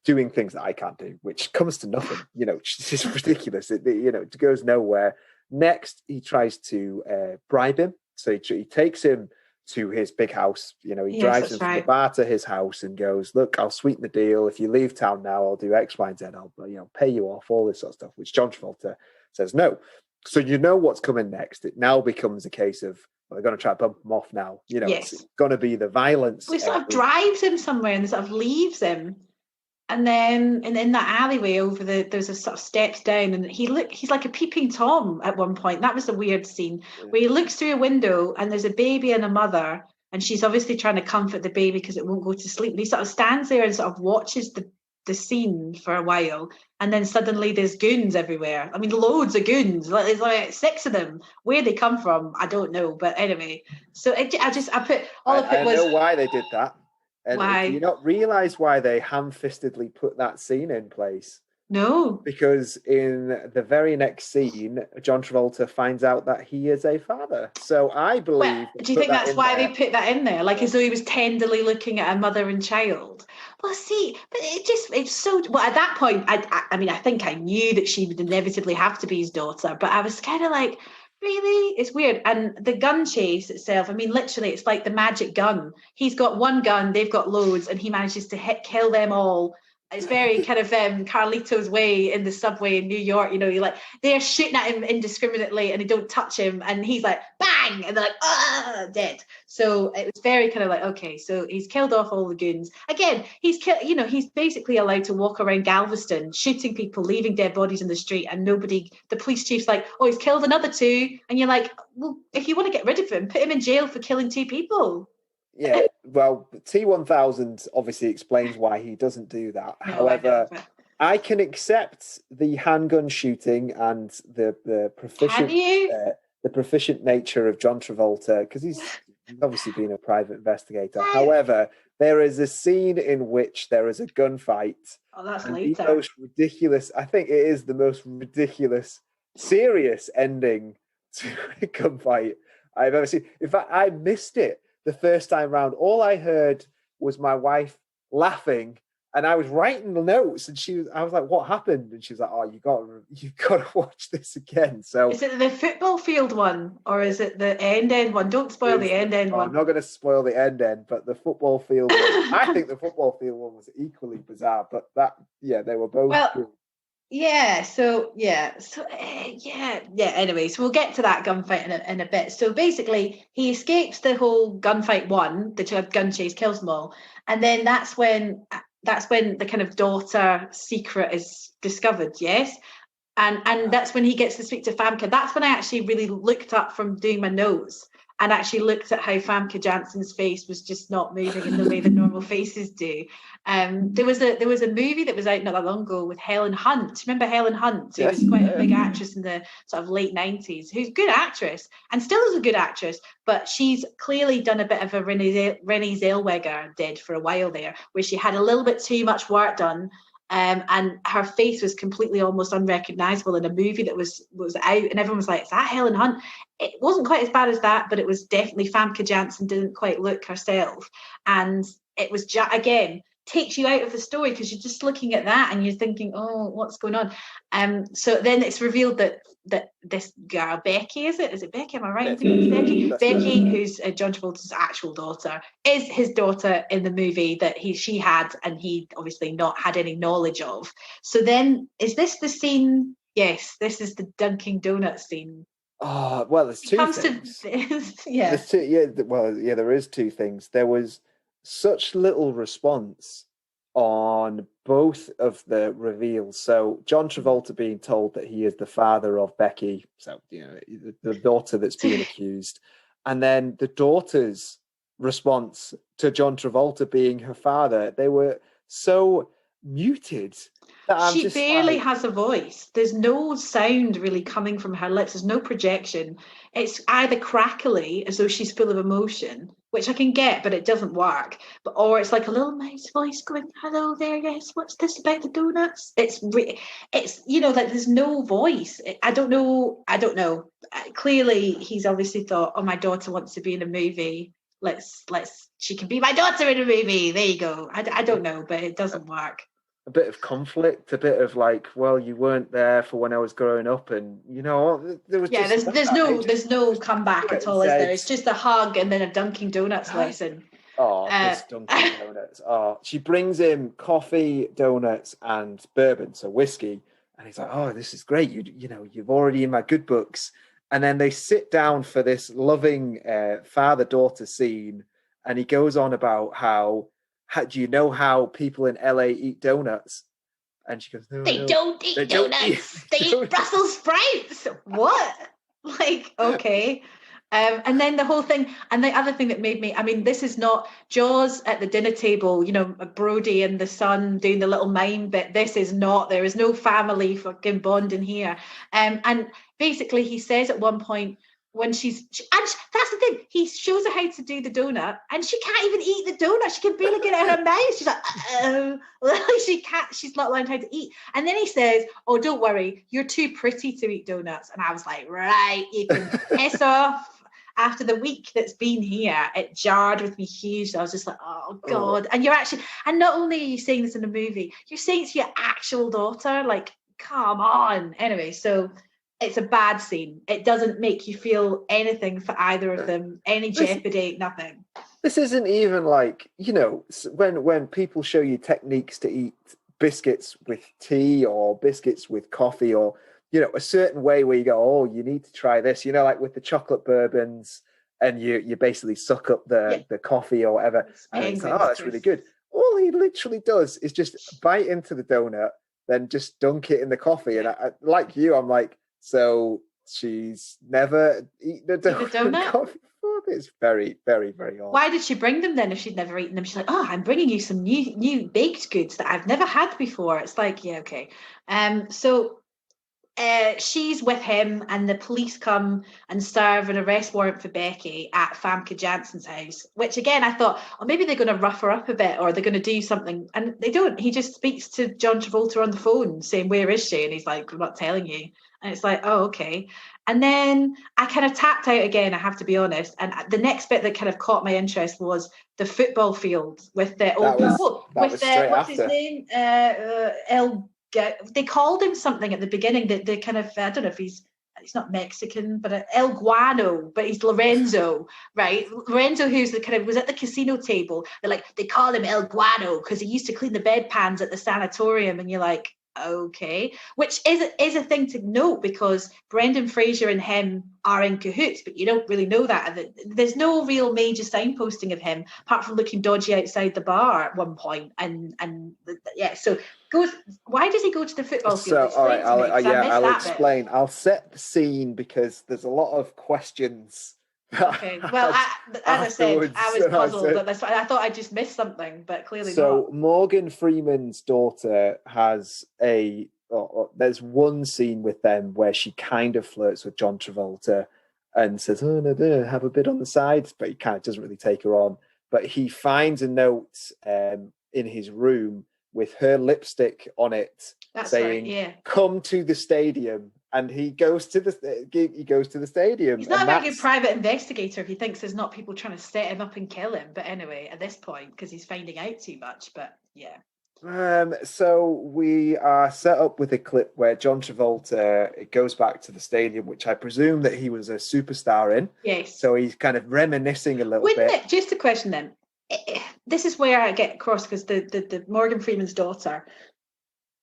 doing things that I can't do, which comes to nothing. It's just ridiculous. It goes nowhere. Next, he tries to bribe him. So he takes him to his big house. He drives him from the bar to his house and goes, look, I'll sweeten the deal. If you leave town now, I'll do X, Y, and Z. I'll pay you off, all this sort of stuff, which John Travolta says no. So what's coming next. It now becomes a case of, they're going to try to bump him off now. It's going to be the violence. Well, he sort of drives him somewhere and sort of leaves him. And then in that alleyway there's a sort of steps down, and he's like a peeping Tom at one point. That was a weird scene where he looks through a window and there's a baby and a mother, and she's obviously trying to comfort the baby because it won't go to sleep. And he sort of stands there and sort of watches the scene for a while, and then suddenly there's goons everywhere. I mean, loads of goons. There's like 6 of them. Where they come from, I don't know. But anyway, so I know why they did that. And why? Do you not realise why they ham-fistedly put that scene in place? No. Because in the very next scene, John Travolta finds out that he is a father. So I believe... Well, do you think that's why they put that in there? Like as though he was tenderly looking at a mother and child? Well, see, but it's so... Well, at that point, I mean, I think I knew that she would inevitably have to be his daughter, but I was kind of like... Really? It's weird. And the gun chase itself, I mean, literally, it's like the magic gun. He's got one gun, they've got loads, and he manages to kill them all. It's very kind of Carlito's Way in the subway in New York. You're like, they're shooting at him indiscriminately and they don't touch him. And he's like, bang! And they're like, dead. So it was very kind of like, okay, so he's killed off all the goons. Again, he's basically allowed to walk around Galveston, shooting people, leaving dead bodies in the street, and the police chief's like, oh, he's killed another 2. And you're like, well, if you want to get rid of him, put him in jail for killing 2 people. Yeah, well, T-1000 obviously explains why he doesn't do that. No, however, I can accept the handgun shooting and the proficient nature of John Travolta, because he's obviously been a private investigator. However, there is a scene in which there is a gunfight. Oh, that's later. The most ridiculous, I think it is the most ridiculous, serious ending to a gunfight I've ever seen. In fact, I missed it. The first time round, all I heard was my wife laughing, and I was writing the notes, and I was like, "What happened?" And she was like, "Oh, you got to watch this again." So, is it the football field one, or is it the end one? Don't spoil the end one. I'm not going to spoil the end, but the football field one, I think the football field one was equally bizarre. But they were both. Well, anyway, so we'll get to that gunfight in a bit. So basically he escapes the whole gunfight the gun chase, kills them all, and then that's when the kind of daughter secret is discovered. Yes. And that's when he gets to speak to Famke. That's when I actually really looked up from doing my notes and actually looked at how Famke Janssen's face was just not moving in the way that normal faces do. There was a movie that was out not that long ago with Helen Hunt. Remember Helen Hunt? Who was quite a big actress in the sort of late 90s, who's a good actress and still is a good actress, but she's clearly done a bit of a Renee Zellweger did for a while there, where she had a little bit too much work done. And her face was completely almost unrecognizable in a movie that was out, and everyone was like, is that Helen Hunt? It wasn't quite as bad as that, but it was definitely Famke Janssen didn't quite look herself, and it was again takes you out of the story because you're just looking at that and you're thinking, oh, what's going on? So then it's revealed that this girl, Becky, is it Becky? Am I right? I think it's Becky, who's John Travolta's actual daughter, is his daughter in the movie that she had, and he obviously not had any knowledge of. So then, is this the scene? Yes, this is the Dunkin' Donuts scene. Oh, well, there's two things. There's two, there is two things. There was such little response on both of the reveals. So John Travolta being told that he is the father of Becky, so the daughter that's being accused, and then the daughter's response to John Travolta being her father. They were so muted that I'm she just barely has a voice. There's no sound really coming from her lips. There's no projection. It's either crackly, as though she's full of emotion, which I can get, but it doesn't work. Or it's like a little nice voice going, "Hello there, yes. What's this about the donuts?" It's like there's no voice. I don't know. Clearly, he's obviously thought, "Oh, my daughter wants to be in a movie. She can be my daughter in a movie. There you go." I don't know, but it doesn't work. A bit of conflict, a bit of like, well, you weren't there for when I was growing up, and there was there's no comeback at all, is there? It's just a hug and then a Dunkin' Donuts lesson. This Dunkin' Donuts. She brings him coffee, donuts, and bourbon, so whiskey, and he's like, "Oh, this is great. You've already in my good books." And then they sit down for this loving father-daughter scene, and he goes on about how do you know how people in LA eat donuts? And she goes, "No, they don't eat donuts. They eat Brussels sprouts." What? Like, okay. And then the whole thing, and the other thing that made me, this is not Jaws at the dinner table, Brody and the son doing the little mime bit. This is not, there is no family fucking bond in here. And basically he says at one point, when and that's the thing, he shows her how to do the donut and she can't even eat the donut. She can barely get it out of her mouth. She's like, she's not learned how to eat. And then he says, "Oh, don't worry, you're too pretty to eat donuts." And I was like, right, you can piss off. After the week that's been here, it jarred with me hugely. I was just like, oh God. And and not only are you saying this in a movie, you're saying it to your actual daughter, like, come on. Anyway, so it's a bad scene. It doesn't make you feel anything for either of them, any jeopardy, nothing. This isn't even like, when people show you techniques to eat biscuits with tea or biscuits with coffee, or a certain way where you go, "Oh, you need to try this," like with the chocolate bourbons, and you basically suck up the coffee or whatever, and it's like, "Oh, that's really good." All he literally does is just bite into the donut, then just dunk it in the coffee. And I like you, I'm like, so she's never eaten a donut? Coffee? It's very, very, very odd. Why did she bring them then if she'd never eaten them? She's like, "Oh, I'm bringing you some new baked goods that I've never had before." It's like, yeah, okay. So she's with him, and the police come and serve an arrest warrant for Becky at Famke Janssen's house, which again, I thought, maybe they're going to rough her up a bit, or they're going to do something. And they don't. He just speaks to John Travolta on the phone saying, "Where is she?" And he's like, "I'm not telling you." And it's like, oh, okay. And then I kind of tapped out again, I have to be honest. And the next bit that kind of caught my interest was the football field with the what's his name? They called him something at the beginning that they kind of, I don't know if he's not Mexican, but El Guano, but he's Lorenzo, right? Lorenzo, who's the kind of was at the casino table. They call him El Guano because he used to clean the bedpans at the sanatorium, and you're like, okay, which is a thing to note because Brendan Fraser and him are in cahoots, but you don't really know that. There's no real major signposting of him apart from looking dodgy outside the bar at one point, and yeah. So why does he go to the football field? So all right, I'll explain. Bit. I'll set the scene because there's a lot of questions. Okay. Well, as I said, I was puzzled. I thought I just missed something, but clearly not. So Morgan Freeman's daughter has there's one scene with them where she kind of flirts with John Travolta and says, "Oh, no, have a bit on the side," but he kind of doesn't really take her on. But he finds a note in his room with her lipstick on it. That's saying, right, yeah. "Come to the stadium." And he goes to the stadium. He's not a very good private investigator if he thinks there's not people trying to set him up and kill him. But anyway, at this point, because he's finding out too much. But yeah. So we are set up with a clip where John Travolta goes back to the stadium, which I presume that he was a superstar in. Yes. So he's kind of reminiscing a little bit. Just a question then. This is where I get across because the Morgan Freeman's daughter,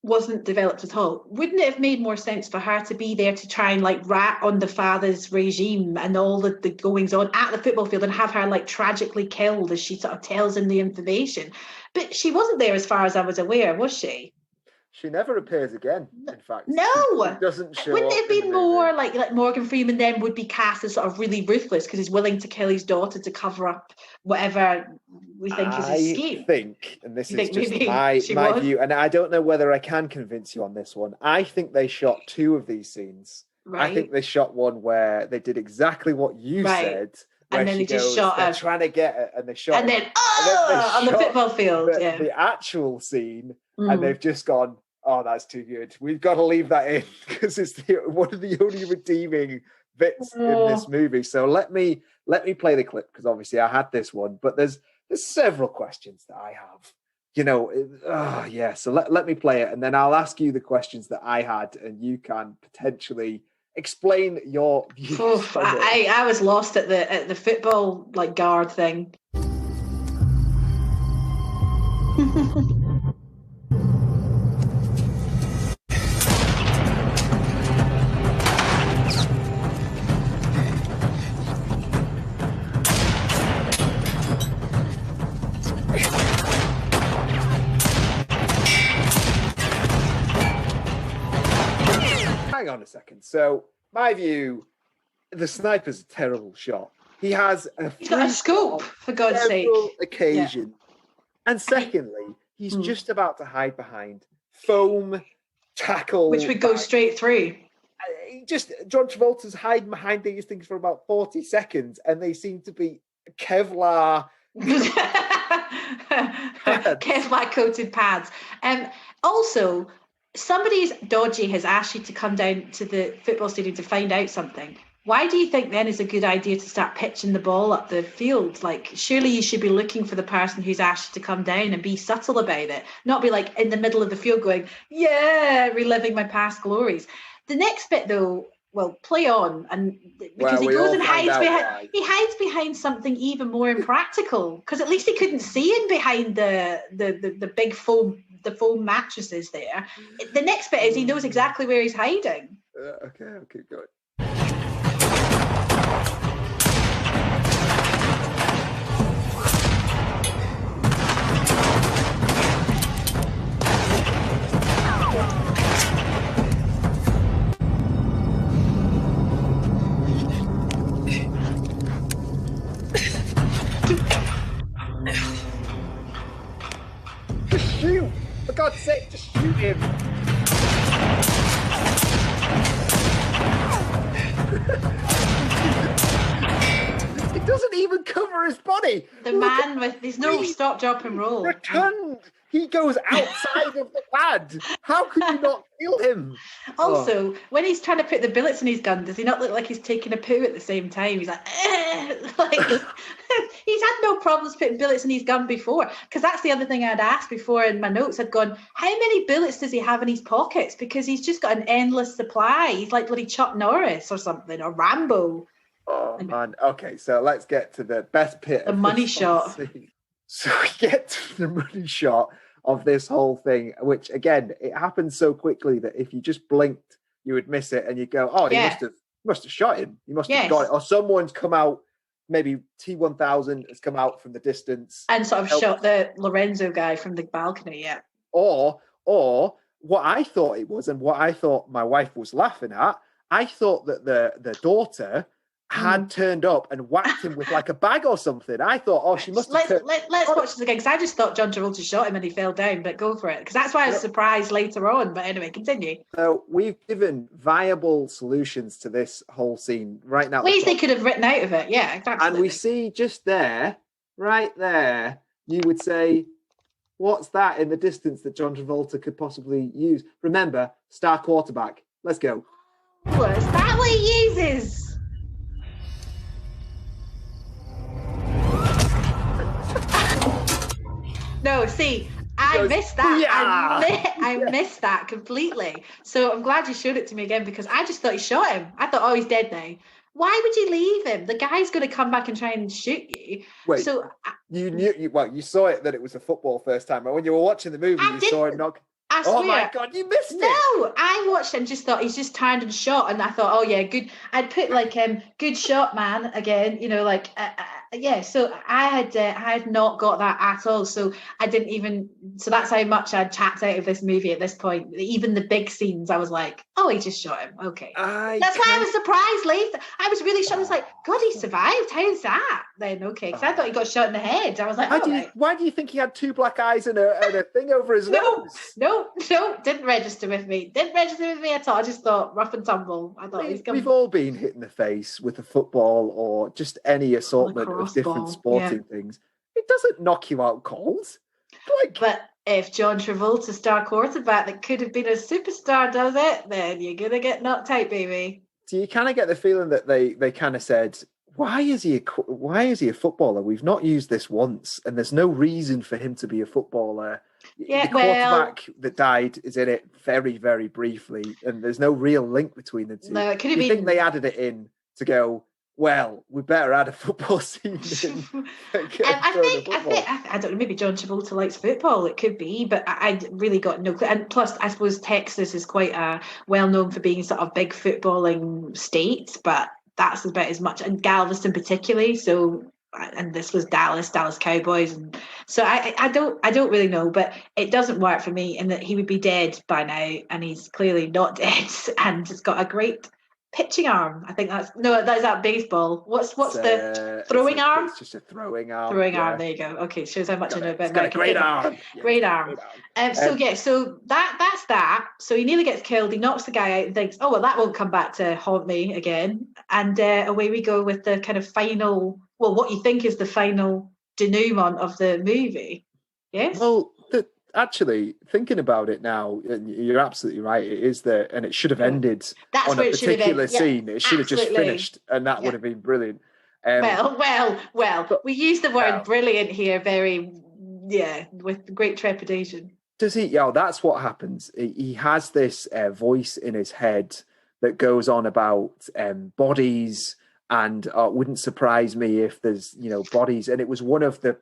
wasn't developed at all. Wouldn't it have made more sense for her to be there to try and like rat on the father's regime and all the goings on at the football field and have her like tragically killed as she sort of tells him the information? But she wasn't there as far as I was aware, was she? She never appears again, in fact. No. She doesn't show Wouldn't up it have been in the more movie. like Morgan Freeman then would be cast as sort of really ruthless because he's willing to kill his daughter to cover up whatever we think is his scheme? I think, and this You is think just maybe my she was? view, and I don't know whether I can convince you on this one. I think they shot 2 of these scenes. Right. I think they shot one where they did exactly what you Right. said. And where then she they just goes, shot they're her. trying to get it, and they shot And her. then, they on the shot football field. Yeah. the actual scene, Mm. and they've just gone, oh, that's too good. We've got to leave that in because it's one of the only redeeming bits in this movie. So let me play the clip because obviously I had this one, but there's several questions that I have. You know, so let me play it, and then I'll ask you the questions that I had, and you can potentially explain your views. Oof, on it. I was lost at the football like guard thing. Hang on a second. So my view, the sniper's a terrible shot. He has He's got a scope, for God's sake. occasion. And secondly, he's just about to hide behind foam tackle. Which would go straight through. John Travolta's hiding behind these things for about 40 seconds, and they seem to be Kevlar. Kevlar coated pads. Also, somebody's dodgy has asked you to come down to the football stadium to find out something. Why do you think then it's a good idea to start pitching the ball up the field? Like, surely you should be looking for the person who's asked you to come down and be subtle about it, not be like in the middle of the field going, yeah, reliving my past glories. The next bit, though, well, play on, and because he goes and hides behind something even more impractical. Because at least he couldn't see in behind the big foam mattresses there. The next bit is he knows exactly where he's hiding. Okay, I'll keep going. Just shoot! For God's sake, just shoot him! It doesn't even cover his body. The man with there's no stop, drop, and roll. Rotund. He goes outside of the pad. How could you not kill him? Also, when he's trying to put the bullets in his gun, does he not look like he's taking a poo at the same time? He's like he's had no problems putting bullets in his gun before. Because that's the other thing I'd asked before in my notes. I'd gone, how many bullets does he have in his pockets? Because he's just got an endless supply. He's like bloody Chuck Norris or something, or Rambo. Oh man. Okay, so let's get to the best bit. The money shot. Scene. So we get to the money shot of this whole thing, which again, it happens so quickly that if you just blinked, you would miss it, and you go, "Oh, he must have shot him. He must have got it." Or someone's come out. Maybe T-1000 has come out from the distance and sort of shot the Lorenzo guy from the balcony. Yeah. Or what I thought it was, and what I thought my wife was laughing at. I thought that the daughter had turned up and whacked him with like a bag or something. I thought, oh, she must have. Let's watch this again, because I just thought John Travolta shot him and he fell down, but go for it, because that's why I was surprised later on. But anyway, continue. So we've given viable solutions to this whole scene right now. Ways they could have written out of it, yeah, absolutely. And we see just there, right there, you would say, what's that in the distance that John Travolta could possibly use? Remember, star quarterback. Let's go. Oh, is that what he uses? No, see, I missed that. Yeah. I missed that completely. So I'm glad you showed it to me again, because I just thought he shot him. I thought, oh, he's dead now. Why would you leave him? The guy's going to come back and try and shoot you. Wait, so you saw it that it was a football first time, but when you were watching the movie, you saw him knock. I Oh swear. my God, you missed it. No, I watched it and just thought he's just turned and shot, and I thought, oh yeah, good. I'd put like good shot, man. Again, yeah. So I had not got that at all. So I didn't even. So that's how much I'd tapped out of this movie at this point. Even the big scenes, I was like, oh, he just shot him. Okay, that's why I was surprised. Later, I was really shocked. I was like, God, he survived. How's that? Then okay, because I thought he got shot in the head. I was like, why do you think he had two black eyes and a thing over his nose? No, didn't register with me. Didn't register with me at all. I just thought rough and tumble. I thought we've all been hit in the face with a football or just any assortment of different sporting things. It doesn't knock you out cold. But if John Travolta, star quarterback that could have been a superstar, does it, then you're gonna get knocked out, baby. Do you kind of get the feeling that they kind of said, why is he a footballer? We've not used this once, and there's no reason for him to be a footballer. Yeah, the quarterback that died is in it very, very briefly, and there's no real link between the two. No, it could have been. I think they added it in to go, well, we better add a football scene in. I don't know, maybe John Travolta likes football, it could be, but I really got no clue. And plus, I suppose Texas is quite well known for being sort of big footballing state, but that's about as much, and Galveston particularly, so, and this was Dallas Cowboys, and so I don't really know, but it doesn't work for me in that he would be dead by now, and he's clearly not dead, and he's got a great pitching arm. I think that's that baseball. What's the throwing arm? It's just a throwing arm. Throwing arm. There you go. Okay, shows how much I know about. Got a great arm. Great arm. So that's that. So he nearly gets killed. He knocks the guy out and thinks, oh well, that won't come back to haunt me again. And away we go with the kind of final. Well, what you think is the final denouement of the movie? Yes. Well, actually, thinking about it now, you're absolutely right. It is there, and it should have ended on a particular scene. It should have just finished, and that would have been brilliant. Well. We use the word brilliant here with great trepidation. Does he? Yeah, that's what happens. He has this voice in his head that goes on about bodies. And wouldn't surprise me if there's, bodies. And it was one of the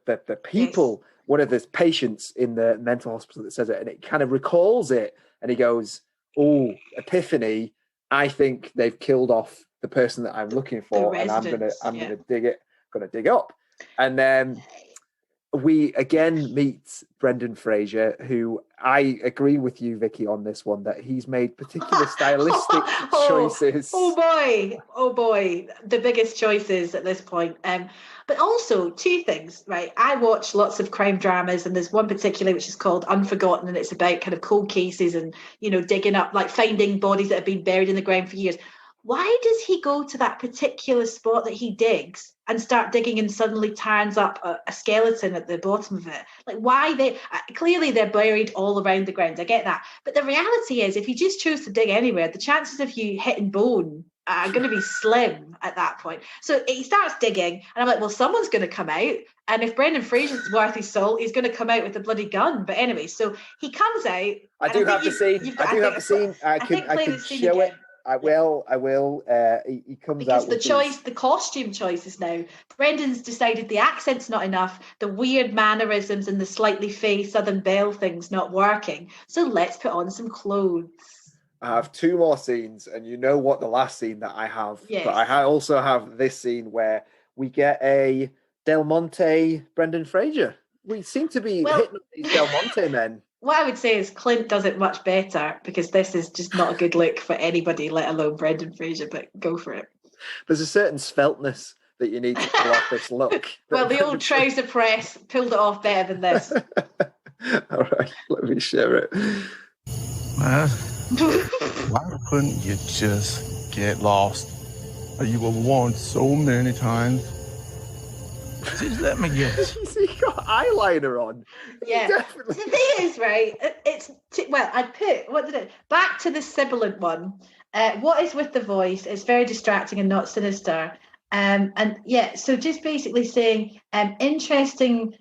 people, yes. One of the patients in the mental hospital that says it, and it kind of recalls it. And he goes, "Oh, epiphany! I think they've killed off the person that I'm looking for, and I'm gonna dig up." And then we again meet Brendan Fraser, who I agree with you, Vicky, on this one, that he's made particular stylistic choices. Oh boy, the biggest choices at this point. But also two things, right? I watch lots of crime dramas, and there's one particularly which is called Unforgotten, and it's about kind of cold cases and, digging up, like finding bodies that have been buried in the ground for years. Why does he go to that particular spot that he digs and start digging and suddenly turns up a skeleton at the bottom of it? Like, why clearly they're buried all around the ground. I get that. But the reality is, if you just choose to dig anywhere, the chances of you hitting bone are going to be slim at that point. So he starts digging, and I'm like, well, someone's going to come out. And if Brendan Fraser's worth his salt, he's going to come out with a bloody gun. But anyway, so he comes out. I do have the scene. I can show it. I will. He comes out with the costume choices now. Brendan's decided the accent's not enough, the weird mannerisms and the slightly fey Southern Belle thing's not working. So let's put on some clothes. I have two more scenes, and you know what the last scene that I have. Yes. But I also have this scene where we get a Del Monte Brendan Fraser. We seem to be hitting these Del Monte men. What I would say is Clint does it much better, because this is just not a good look for anybody, let alone Brendan Fraser, but go for it. There's a certain sveltness that you need to pull off this look. Well, the old trouser press pulled it off better than this. All right, let me share it. Why couldn't you just get lost? You were warned so many times. Just let me guess. He got eyeliner on. Yeah. Definitely. The thing is, right, I'd put, back to the sibilant one. What is with the voice? It's very distracting and not sinister. So just basically saying, interesting,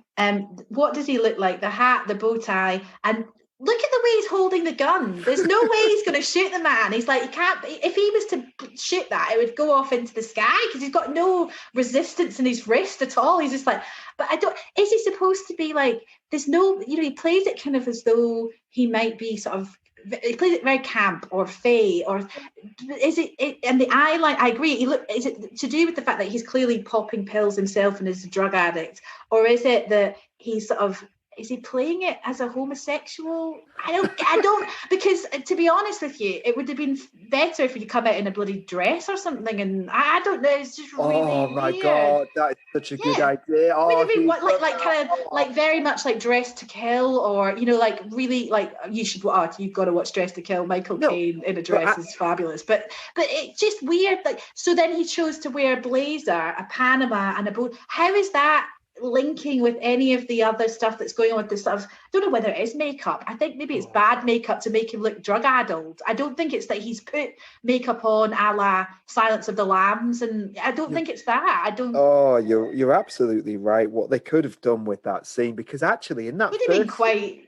what does he look like? The hat, the bow tie, and look at the way he's holding the gun. There's no way he's going to shoot the man. He's like, he can't. If he was to shoot that, it would go off into the sky because he's got no resistance in his wrist at all. He's just like, but I don't. Is he supposed to be like? There's no. He plays it kind of as though he might be sort of. He plays it very camp or fey, or is it? And the eye line. I agree. Is it to do with the fact that he's clearly popping pills himself and is a drug addict, or is it that he's sort of? Is he playing it as a homosexual? I don't, because to be honest with you, it would have been better if you come out in a bloody dress or something. And I don't know, it's just really Oh my weird. God, that is such a good idea. Would have been kind of very much like Dressed to Kill, or like really like you've got to watch Dressed to Kill. Michael Caine in a dress is fabulous, but it's just weird. Like, so then he chose to wear a blazer, a Panama, and a boat. How is that linking with any of the other stuff that's going on with this stuff? I don't know whether it is makeup. I think maybe it's bad makeup to make him look drug addled. I don't think it's that he's put makeup on a la Silence of the Lambs, and I don't think it's that. I don't. Oh, you're absolutely right. What they could have done with that scene, because actually in that would have been quite.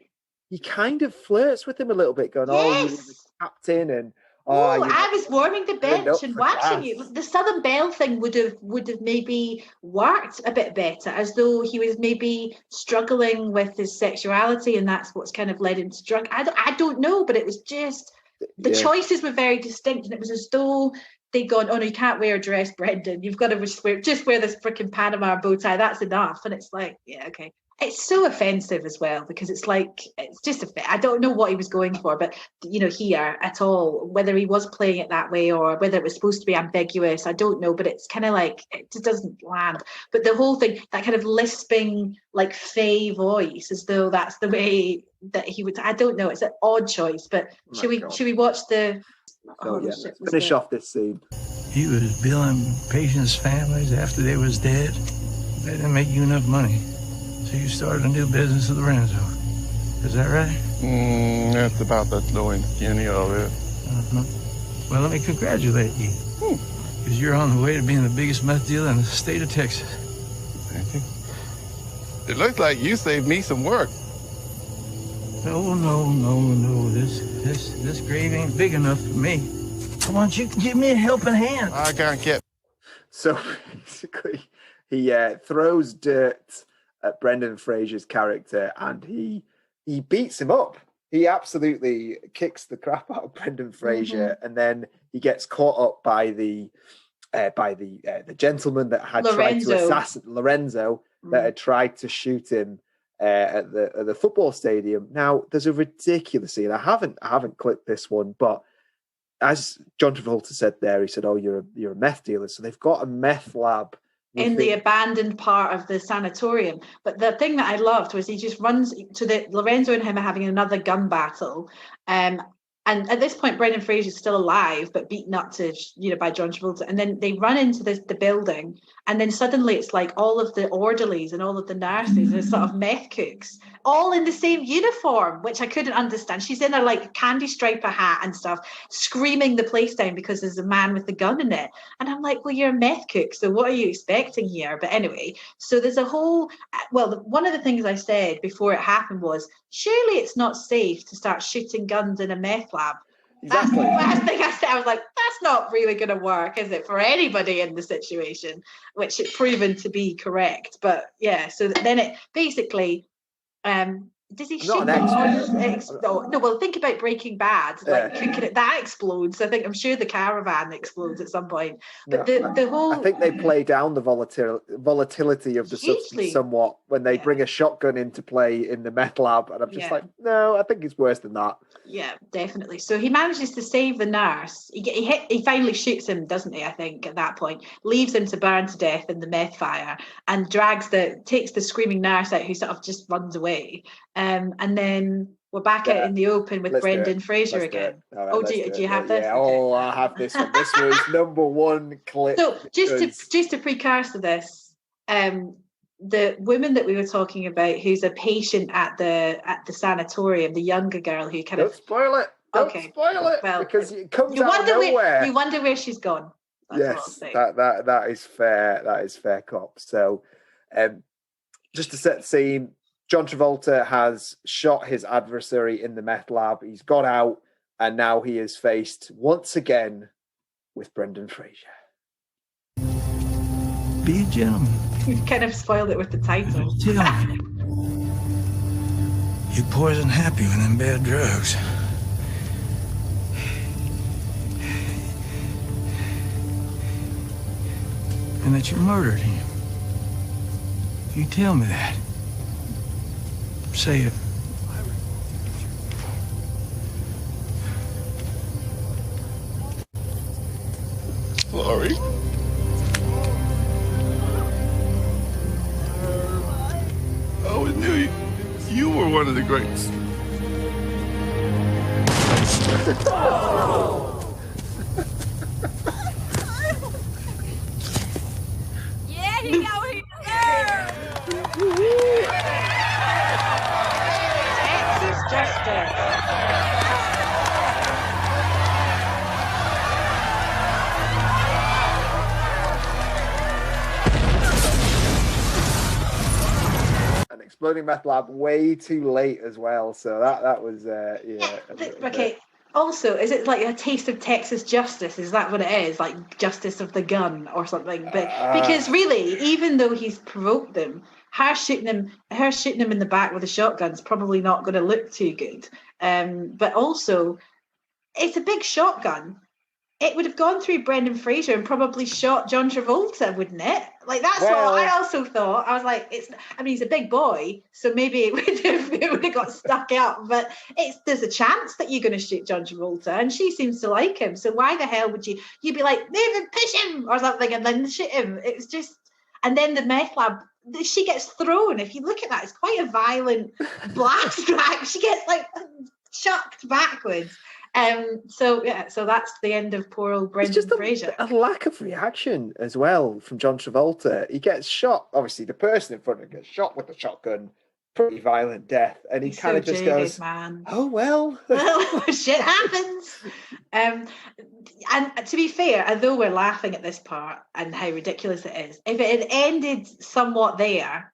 He kind of flirts with him a little bit, going, Yes. "Oh, you're the captain," and I was warming the bench and watching gas. you. The Southern Belle thing would have maybe worked a bit better, as though he was maybe struggling with his sexuality, and that's what's kind of led him to drug. I don't know, but it was just the choices were very distinct, and it was as though they'd gone, "Oh no, you can't wear a dress, Brendan. You've got to just wear this freaking Panama bow tie. That's enough." And it's like, yeah, okay. It's so offensive as well, because it's like, it's just I don't know what he was going for, but here at all, whether he was playing it that way or whether it was supposed to be ambiguous, I don't know, but it's kind of like, it just doesn't land. But the whole thing, that kind of lisping, like fey voice, as though that's the way that he would, I don't know, it's an odd choice, but should we watch the... Finish off this scene. He was billing patients' families after they was dead. They didn't make you enough money. So you started a new business with Lorenzo. Is that right? That's about the low and skinny of it. Well, let me congratulate you. Because you're on the way to being the biggest meth dealer in the state of Texas. Thank you. It looks like you saved me some work. No. This grave ain't big enough for me. Come on, you can give me a helping hand. I can't get... So basically, he throws dirt at Brendan Fraser's character, and he beats him up. He absolutely kicks the crap out of Brendan Fraser, and then he gets caught up by the gentleman that had tried to assassinate Lorenzo, that had tried to shoot him at the football stadium. Now, there's a ridiculous scene. I haven't clipped this one, but as John Travolta said there, he said, "Oh, you're a meth dealer." So they've got a meth lab in the abandoned part of the sanatorium. But the thing that I loved was he just runs to Lorenzo and him are having another gun battle. And at this point, Brendan Fraser's still alive, but beaten up to, by John Travolta. And then they run into the building, and then suddenly it's like all of the orderlies and all of the nurses are sort of meth cooks, all in the same uniform, which I couldn't understand. She's in a like candy striper hat and stuff, screaming the place down because there's a man with a gun in it. And I'm like, well, you're a meth cook, so what are you expecting here? But anyway, so there's a whole, one of the things I said before it happened was, surely it's not safe to start shooting guns in a meth lab. Exactly. That's the last thing I said. I was like, that's not really going to work, is it, for anybody in the situation? Which it proven to be correct. But yeah, so then it basically, does he shoot them on? No, well, think about Breaking Bad. Like cooking it, that explodes. I'm sure the caravan explodes at some point. But the whole, I think they play down the volatility of the substance somewhat when they bring a shotgun into play in the meth lab, and I'm just like, no, I think it's worse than that. Yeah, definitely. So he manages to save the nurse. He finally shoots him, doesn't he? I think at that point, leaves him to burn to death in the meth fire, and takes the screaming nurse out, who sort of just runs away. And then we're back out in the open with Brendan Fraser again. Right, do you have this? Yeah. Oh, I have this one. This was number one clip. So just to precursor this, the woman that we were talking about, who's a patient at the sanatorium, the younger girl who kind Don't spoil it. Don't spoil it, well, because it comes out of nowhere. You wonder where she's gone. Yes, that is fair. That is fair, cop. So, just to set the scene, John Travolta has shot his adversary in the meth lab. He's got out, and now he is faced once again with Brendan Fraser. Be a gentleman. You've kind of spoiled it with the title. Tell me. You poison happy with them bad drugs. And that you murdered him. You tell me that. Say it. Laurie. I always knew you were one of the greats. Yeah, he got what he deserved. Texas Justice. An exploding meth lab way too late as well. So that was Okay. Also, is it like a taste of Texas justice? Is that what it is? Like justice of the gun or something? But because really, even though he's provoked them, her shooting him in the back with a shotgun is probably not going to look too good. But also, it's a big shotgun. It would have gone through Brendan Fraser and probably shot John Travolta, wouldn't it? Like that's what I also thought. I was like, he's a big boy, so maybe it would have got stuck out. But there's a chance that you're going to shoot John Travolta, and she seems to like him. So why the hell would you'd be like, move and push him or something, and then shoot him? It's just, and then the meth lab. She gets thrown. If you look at that, it's quite a violent blast back. She gets like chucked backwards. So that's the end of poor old Brendan Fraser. A lack of reaction as well from John Travolta. He gets shot. Obviously, the person in front of him gets shot with a shotgun. Pretty violent death, and he kind of just goes, man. "Oh well, shit happens." And to be fair, although we're laughing at this part and how ridiculous it is, if it had ended somewhat there,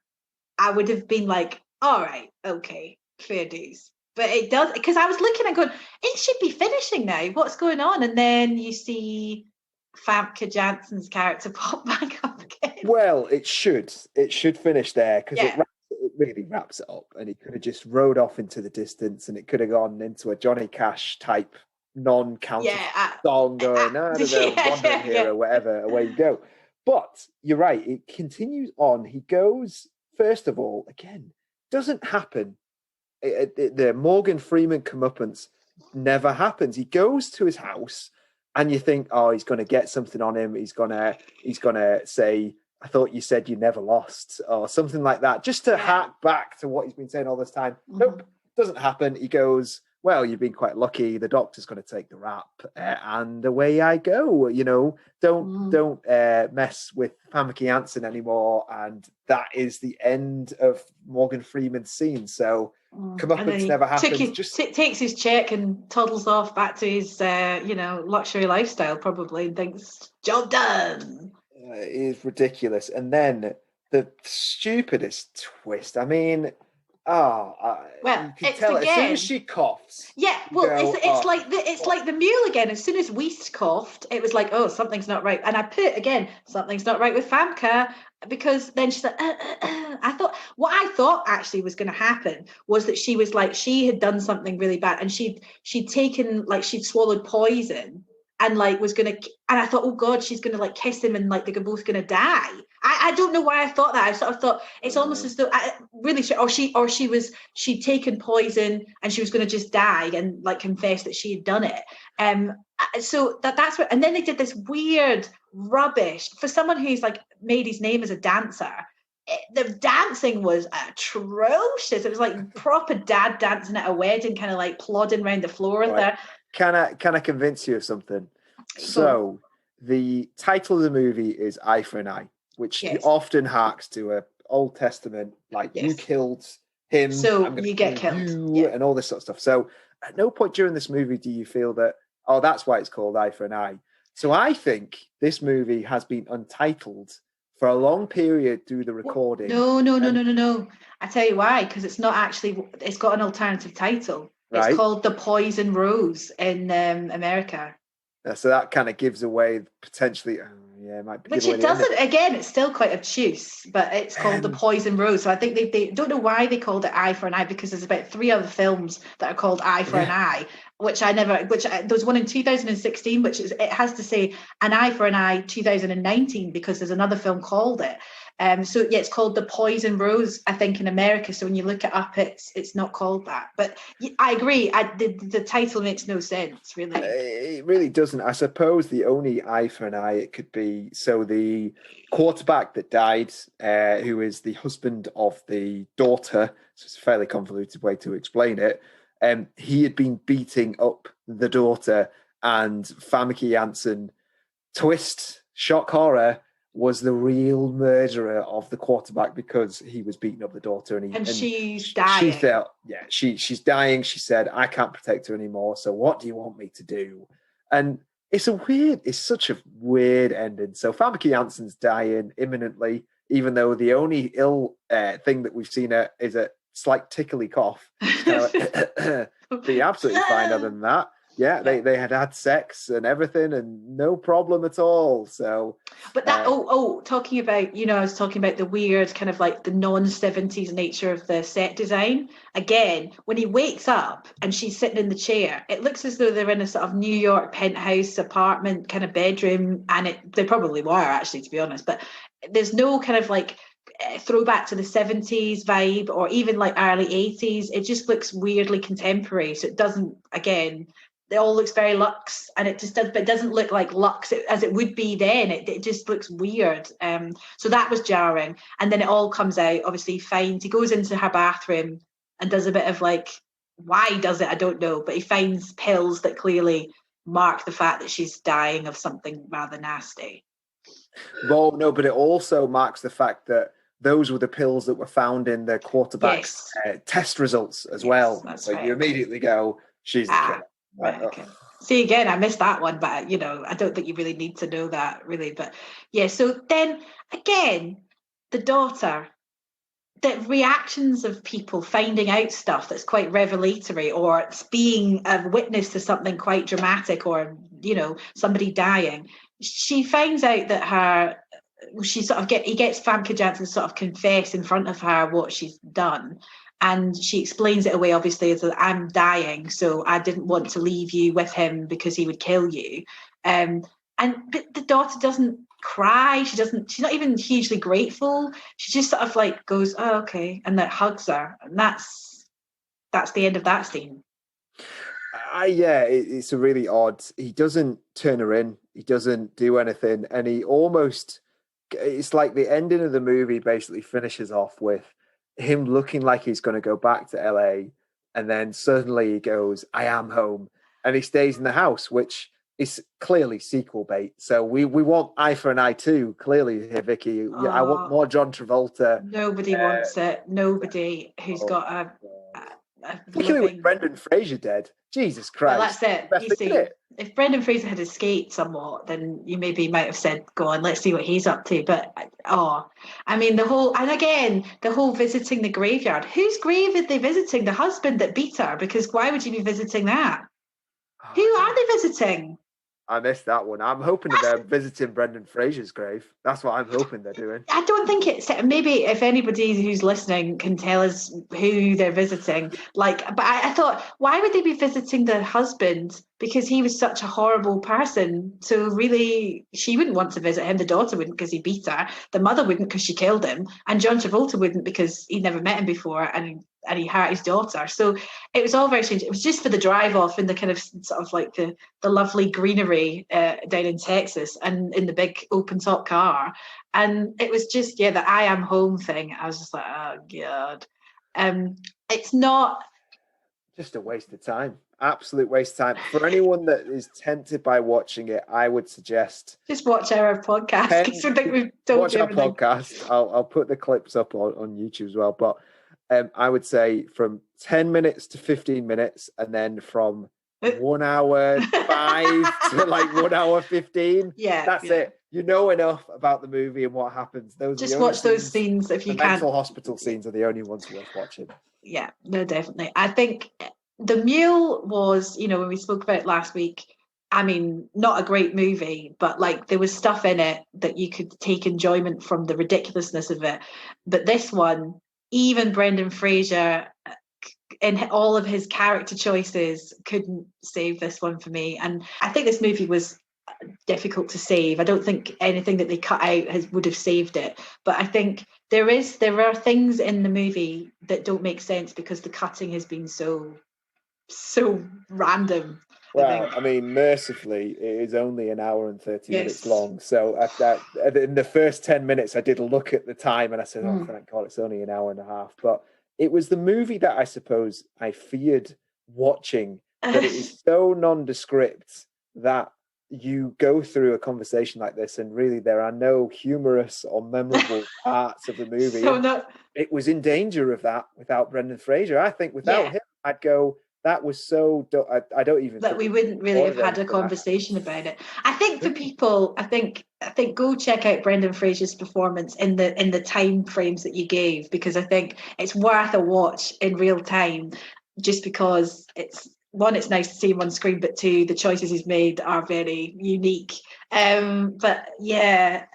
I would have been like, "All right, okay, fair dues." But it does, because I was looking and going, it should be finishing now. What's going on? And then you see Famke Janssen's character pop back up again. Well, it should finish there because it really wraps it up, and he could have just rode off into the distance, and it could have gone into a Johnny Cash type non-counter song going, wandering here or whatever, away you go. But you're right, it continues on. He goes, first of all, again, doesn't happen. The Morgan Freeman comeuppance never happens. He goes to his house, and you think, oh, he's going to get something on him. He's gonna say, "I thought you said you never lost," or something like that, just to hark back to what he's been saying all this time. Nope, doesn't happen. He goes, "Well, you've been quite lucky. The doctor's going to take the rap, and away I go. You know, don't mess with Famke Janssen anymore." And that is the end of Morgan Freeman's scene. So comeuppance never happens. Takes his check and toddles off back to his luxury lifestyle probably, and thinks, "Job done." It is ridiculous. And then the stupidest twist. I mean, you can tell as soon as she coughs. Yeah, well, it's like the mule again. As soon as Weiss coughed, it was like, oh, something's not right. And I put again, something's not right with Famke, because then she's like, what I thought actually was going to happen was that she was like, she had done something really bad, and she'd taken, like, she'd swallowed poison. And like was gonna, and I thought, oh God, she's gonna like kiss him, and like they're both gonna die. I don't know why I thought that. I sort of thought it's almost as though she'd taken poison and she was gonna just die and like confess that she had done it. So that's what. And then they did this weird rubbish for someone who's like made his name as a dancer. The dancing was atrocious. It was like proper dad dancing at a wedding, kind of like plodding around the floor there. Can I convince you of something? So the title of the movie is Eye for an Eye, which often harks to a Old Testament, like you killed him, so you get killed, and all this sort of stuff. So at no point during this movie do you feel that, oh, that's why it's called Eye for an Eye. So I think this movie has been untitled for a long period through the recording. No. I tell you why, because it's not actually, it's got an alternative title. Right. It's called The Poison Rose in America. So that kind of gives away potentially, it might be. Which it doesn't, again, it's still quite obtuse, but it's called The Poison Rose. So I think they don't know why they called it Eye for an Eye, because there's about 3 other films that are called Eye for an Eye, there was one in 2016, it has to say An Eye for an Eye 2019, because there's another film called it. So yeah, it's called The Poison Rose, I think, in America. So when you look it up, it's not called that. But I agree. The title makes no sense, really. It really doesn't. I suppose the only eye for an eye it could be, so the quarterback that died, who is the husband of the daughter, so it's a fairly convoluted way to explain it, he had been beating up the daughter, and Famke Janssen, twist, shock horror, was the real murderer of the quarterback because he was beating up the daughter, and she's dying. She felt, she's dying. She said, "I can't protect her anymore. So what do you want me to do?" And it's such a weird ending. So Famke Janssen's dying imminently, even though the only ill thing that we've seen her is a slight tickly cough. Be absolutely fine other than that. Yeah, they had sex and everything, and no problem at all. So, but that talking about, I was talking about the weird kind of like the non-70s nature of the set design. Again, when he wakes up and she's sitting in the chair, it looks as though they're in a sort of New York penthouse apartment kind of bedroom, and they probably were, actually, to be honest. But there's no kind of like throwback to the 70s vibe or even like early 80s. It just looks weirdly contemporary. So it doesn't, again, it all looks very luxe, and it just does, but it doesn't look like luxe as it would be then. It just looks weird. So that was jarring. And then it all comes out, obviously, he goes into her bathroom and does a bit of like, why he does it, I don't know, but he finds pills that clearly mark the fact that she's dying of something rather nasty. Well, no, but it also marks the fact that those were the pills that were found in the quarterback's test results as well. So right. You immediately go, she's the killer. Right, okay. See, again, I missed that one, but I don't think you really need to know that, really. But yeah, so then again, the daughter, the reactions of people finding out stuff that's quite revelatory, or it's being a witness to something quite dramatic, or somebody dying. She finds out that he gets Famke Janssen to sort of confess in front of her what she's done. And she explains it away, obviously, as I'm dying, so I didn't want to leave you with him because he would kill you. But the daughter doesn't cry. She's not even hugely grateful. She just sort of like goes, "Oh, okay," and that hugs her. And that's the end of that scene. It's a really odd. He doesn't turn her in. He doesn't do anything. And it's like the ending of the movie basically finishes off with him looking like he's going to go back to LA, and then suddenly he goes, "I am home," and he stays in the house, which is clearly sequel bait. So we want Eye for an Eye too, clearly here, Vicky. I want more John Travolta. Nobody wants it. Nobody who's got a particularly with Brendan Fraser dead. Jesus Christ. Well, that's it. You see, if Brendan Fraser had escaped somewhat, then you maybe might have said, "Go on, let's see what he's up to." But the whole visiting the graveyard. Whose grave are they visiting? The husband that beat her? Because why would you be visiting that? Who are they visiting? I missed that one. I'm hoping that they're visiting Brendan Fraser's grave. That's what I'm hoping they're doing. I don't think it's... Maybe if anybody who's listening can tell us who they're visiting. But I thought, why would they be visiting the husband? Because he was such a horrible person. So really, she wouldn't want to visit him. The daughter wouldn't because he beat her. The mother wouldn't because she killed him. And John Travolta wouldn't because he'd never met him before and he hurt his daughter. So it was all very strange. It was just for the drive off in the kind of sort of like the lovely greenery down in Texas and in the big open top car. And it was just, the I am home thing. I was just like, oh God. It's not... Just a waste of time. Absolute waste of time. For anyone that is tempted by watching it, I would suggest... Just watch our podcast. I think we've told watch you our podcast. I'll put the clips up on YouTube as well. But I would say from 10 minutes to 15 minutes, and then from 1 hour 5 to like 1 hour 15. Yeah, that's it. you know enough about the movie and what happens. Those are Just the only watch those scenes if The you can. mental hospital scenes are the only ones worth watching. Yeah, no, definitely. I think The Mule was, when we spoke about it last week, I mean, not a great movie, but like there was stuff in it that you could take enjoyment from the ridiculousness of it. But this one, even Brendan Fraser, in all of his character choices, couldn't save this one for me. And I think this movie was difficult to save. I don't think anything that they cut out would have saved it. But I think there are things in the movie that don't make sense because the cutting has been so random. Well, I mean, mercifully, it is only an hour and 30 minutes Yes. long. So in the first 10 minutes, I did look at the time and I said, oh, thank God, it's only an hour and a half. But it was the movie that I suppose I feared watching, that it is so nondescript that you go through a conversation like this and really there are no humorous or memorable parts of the movie. It was in danger of that without Brendan Fraser. I think without him, I'd go... That was so... I don't even... That we wouldn't really have had a conversation about it. I think for people, I think go check out Brendan Fraser's performance in the time frames that you gave, because I think it's worth a watch in real time, just because it's nice to see him on screen, but two, the choices he's made are very unique. But yeah,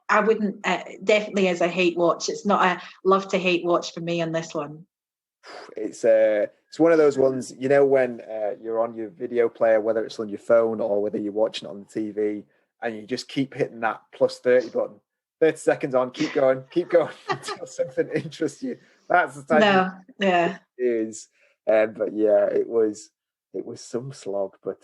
I wouldn't... definitely as a hate watch. It's not a love to hate watch for me on this one. It's one of those ones, when you're on your video player, whether it's on your phone or whether you're watching it on the TV, and you just keep hitting that plus 30 button. 30 seconds on, keep going until something interests you. That's the time it is. But yeah, it was some slog. But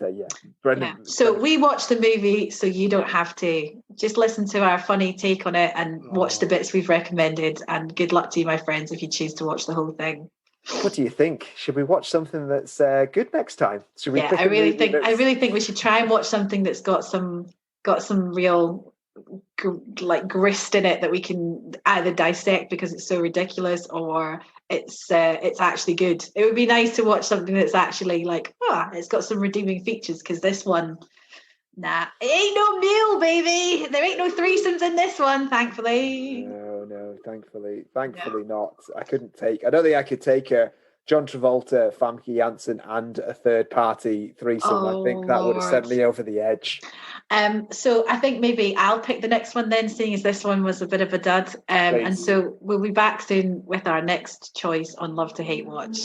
Brendan. So we watched the movie, so you don't have to. Just listen to our funny take on it and watch the bits we've recommended. And good luck to you, my friends, if you choose to watch the whole thing. What do you think? Should we watch something that's good next time? Should we? I really think we should try and watch something that's got some real grist in it that we can either dissect because it's so ridiculous, or it's actually good. It would be nice to watch something that's actually it's got some redeeming features, because this one, nah, it ain't no Mule, baby. There ain't no threesomes in this one, thankfully. No, thankfully not. I don't think I could take a John Travolta, Famke Janssen, and a third party threesome. I think that would have sent me over the edge. So I think maybe I'll pick the next one then, seeing as this one was a bit of a dud. And so we'll be back soon with our next choice on Love to Hate Watch.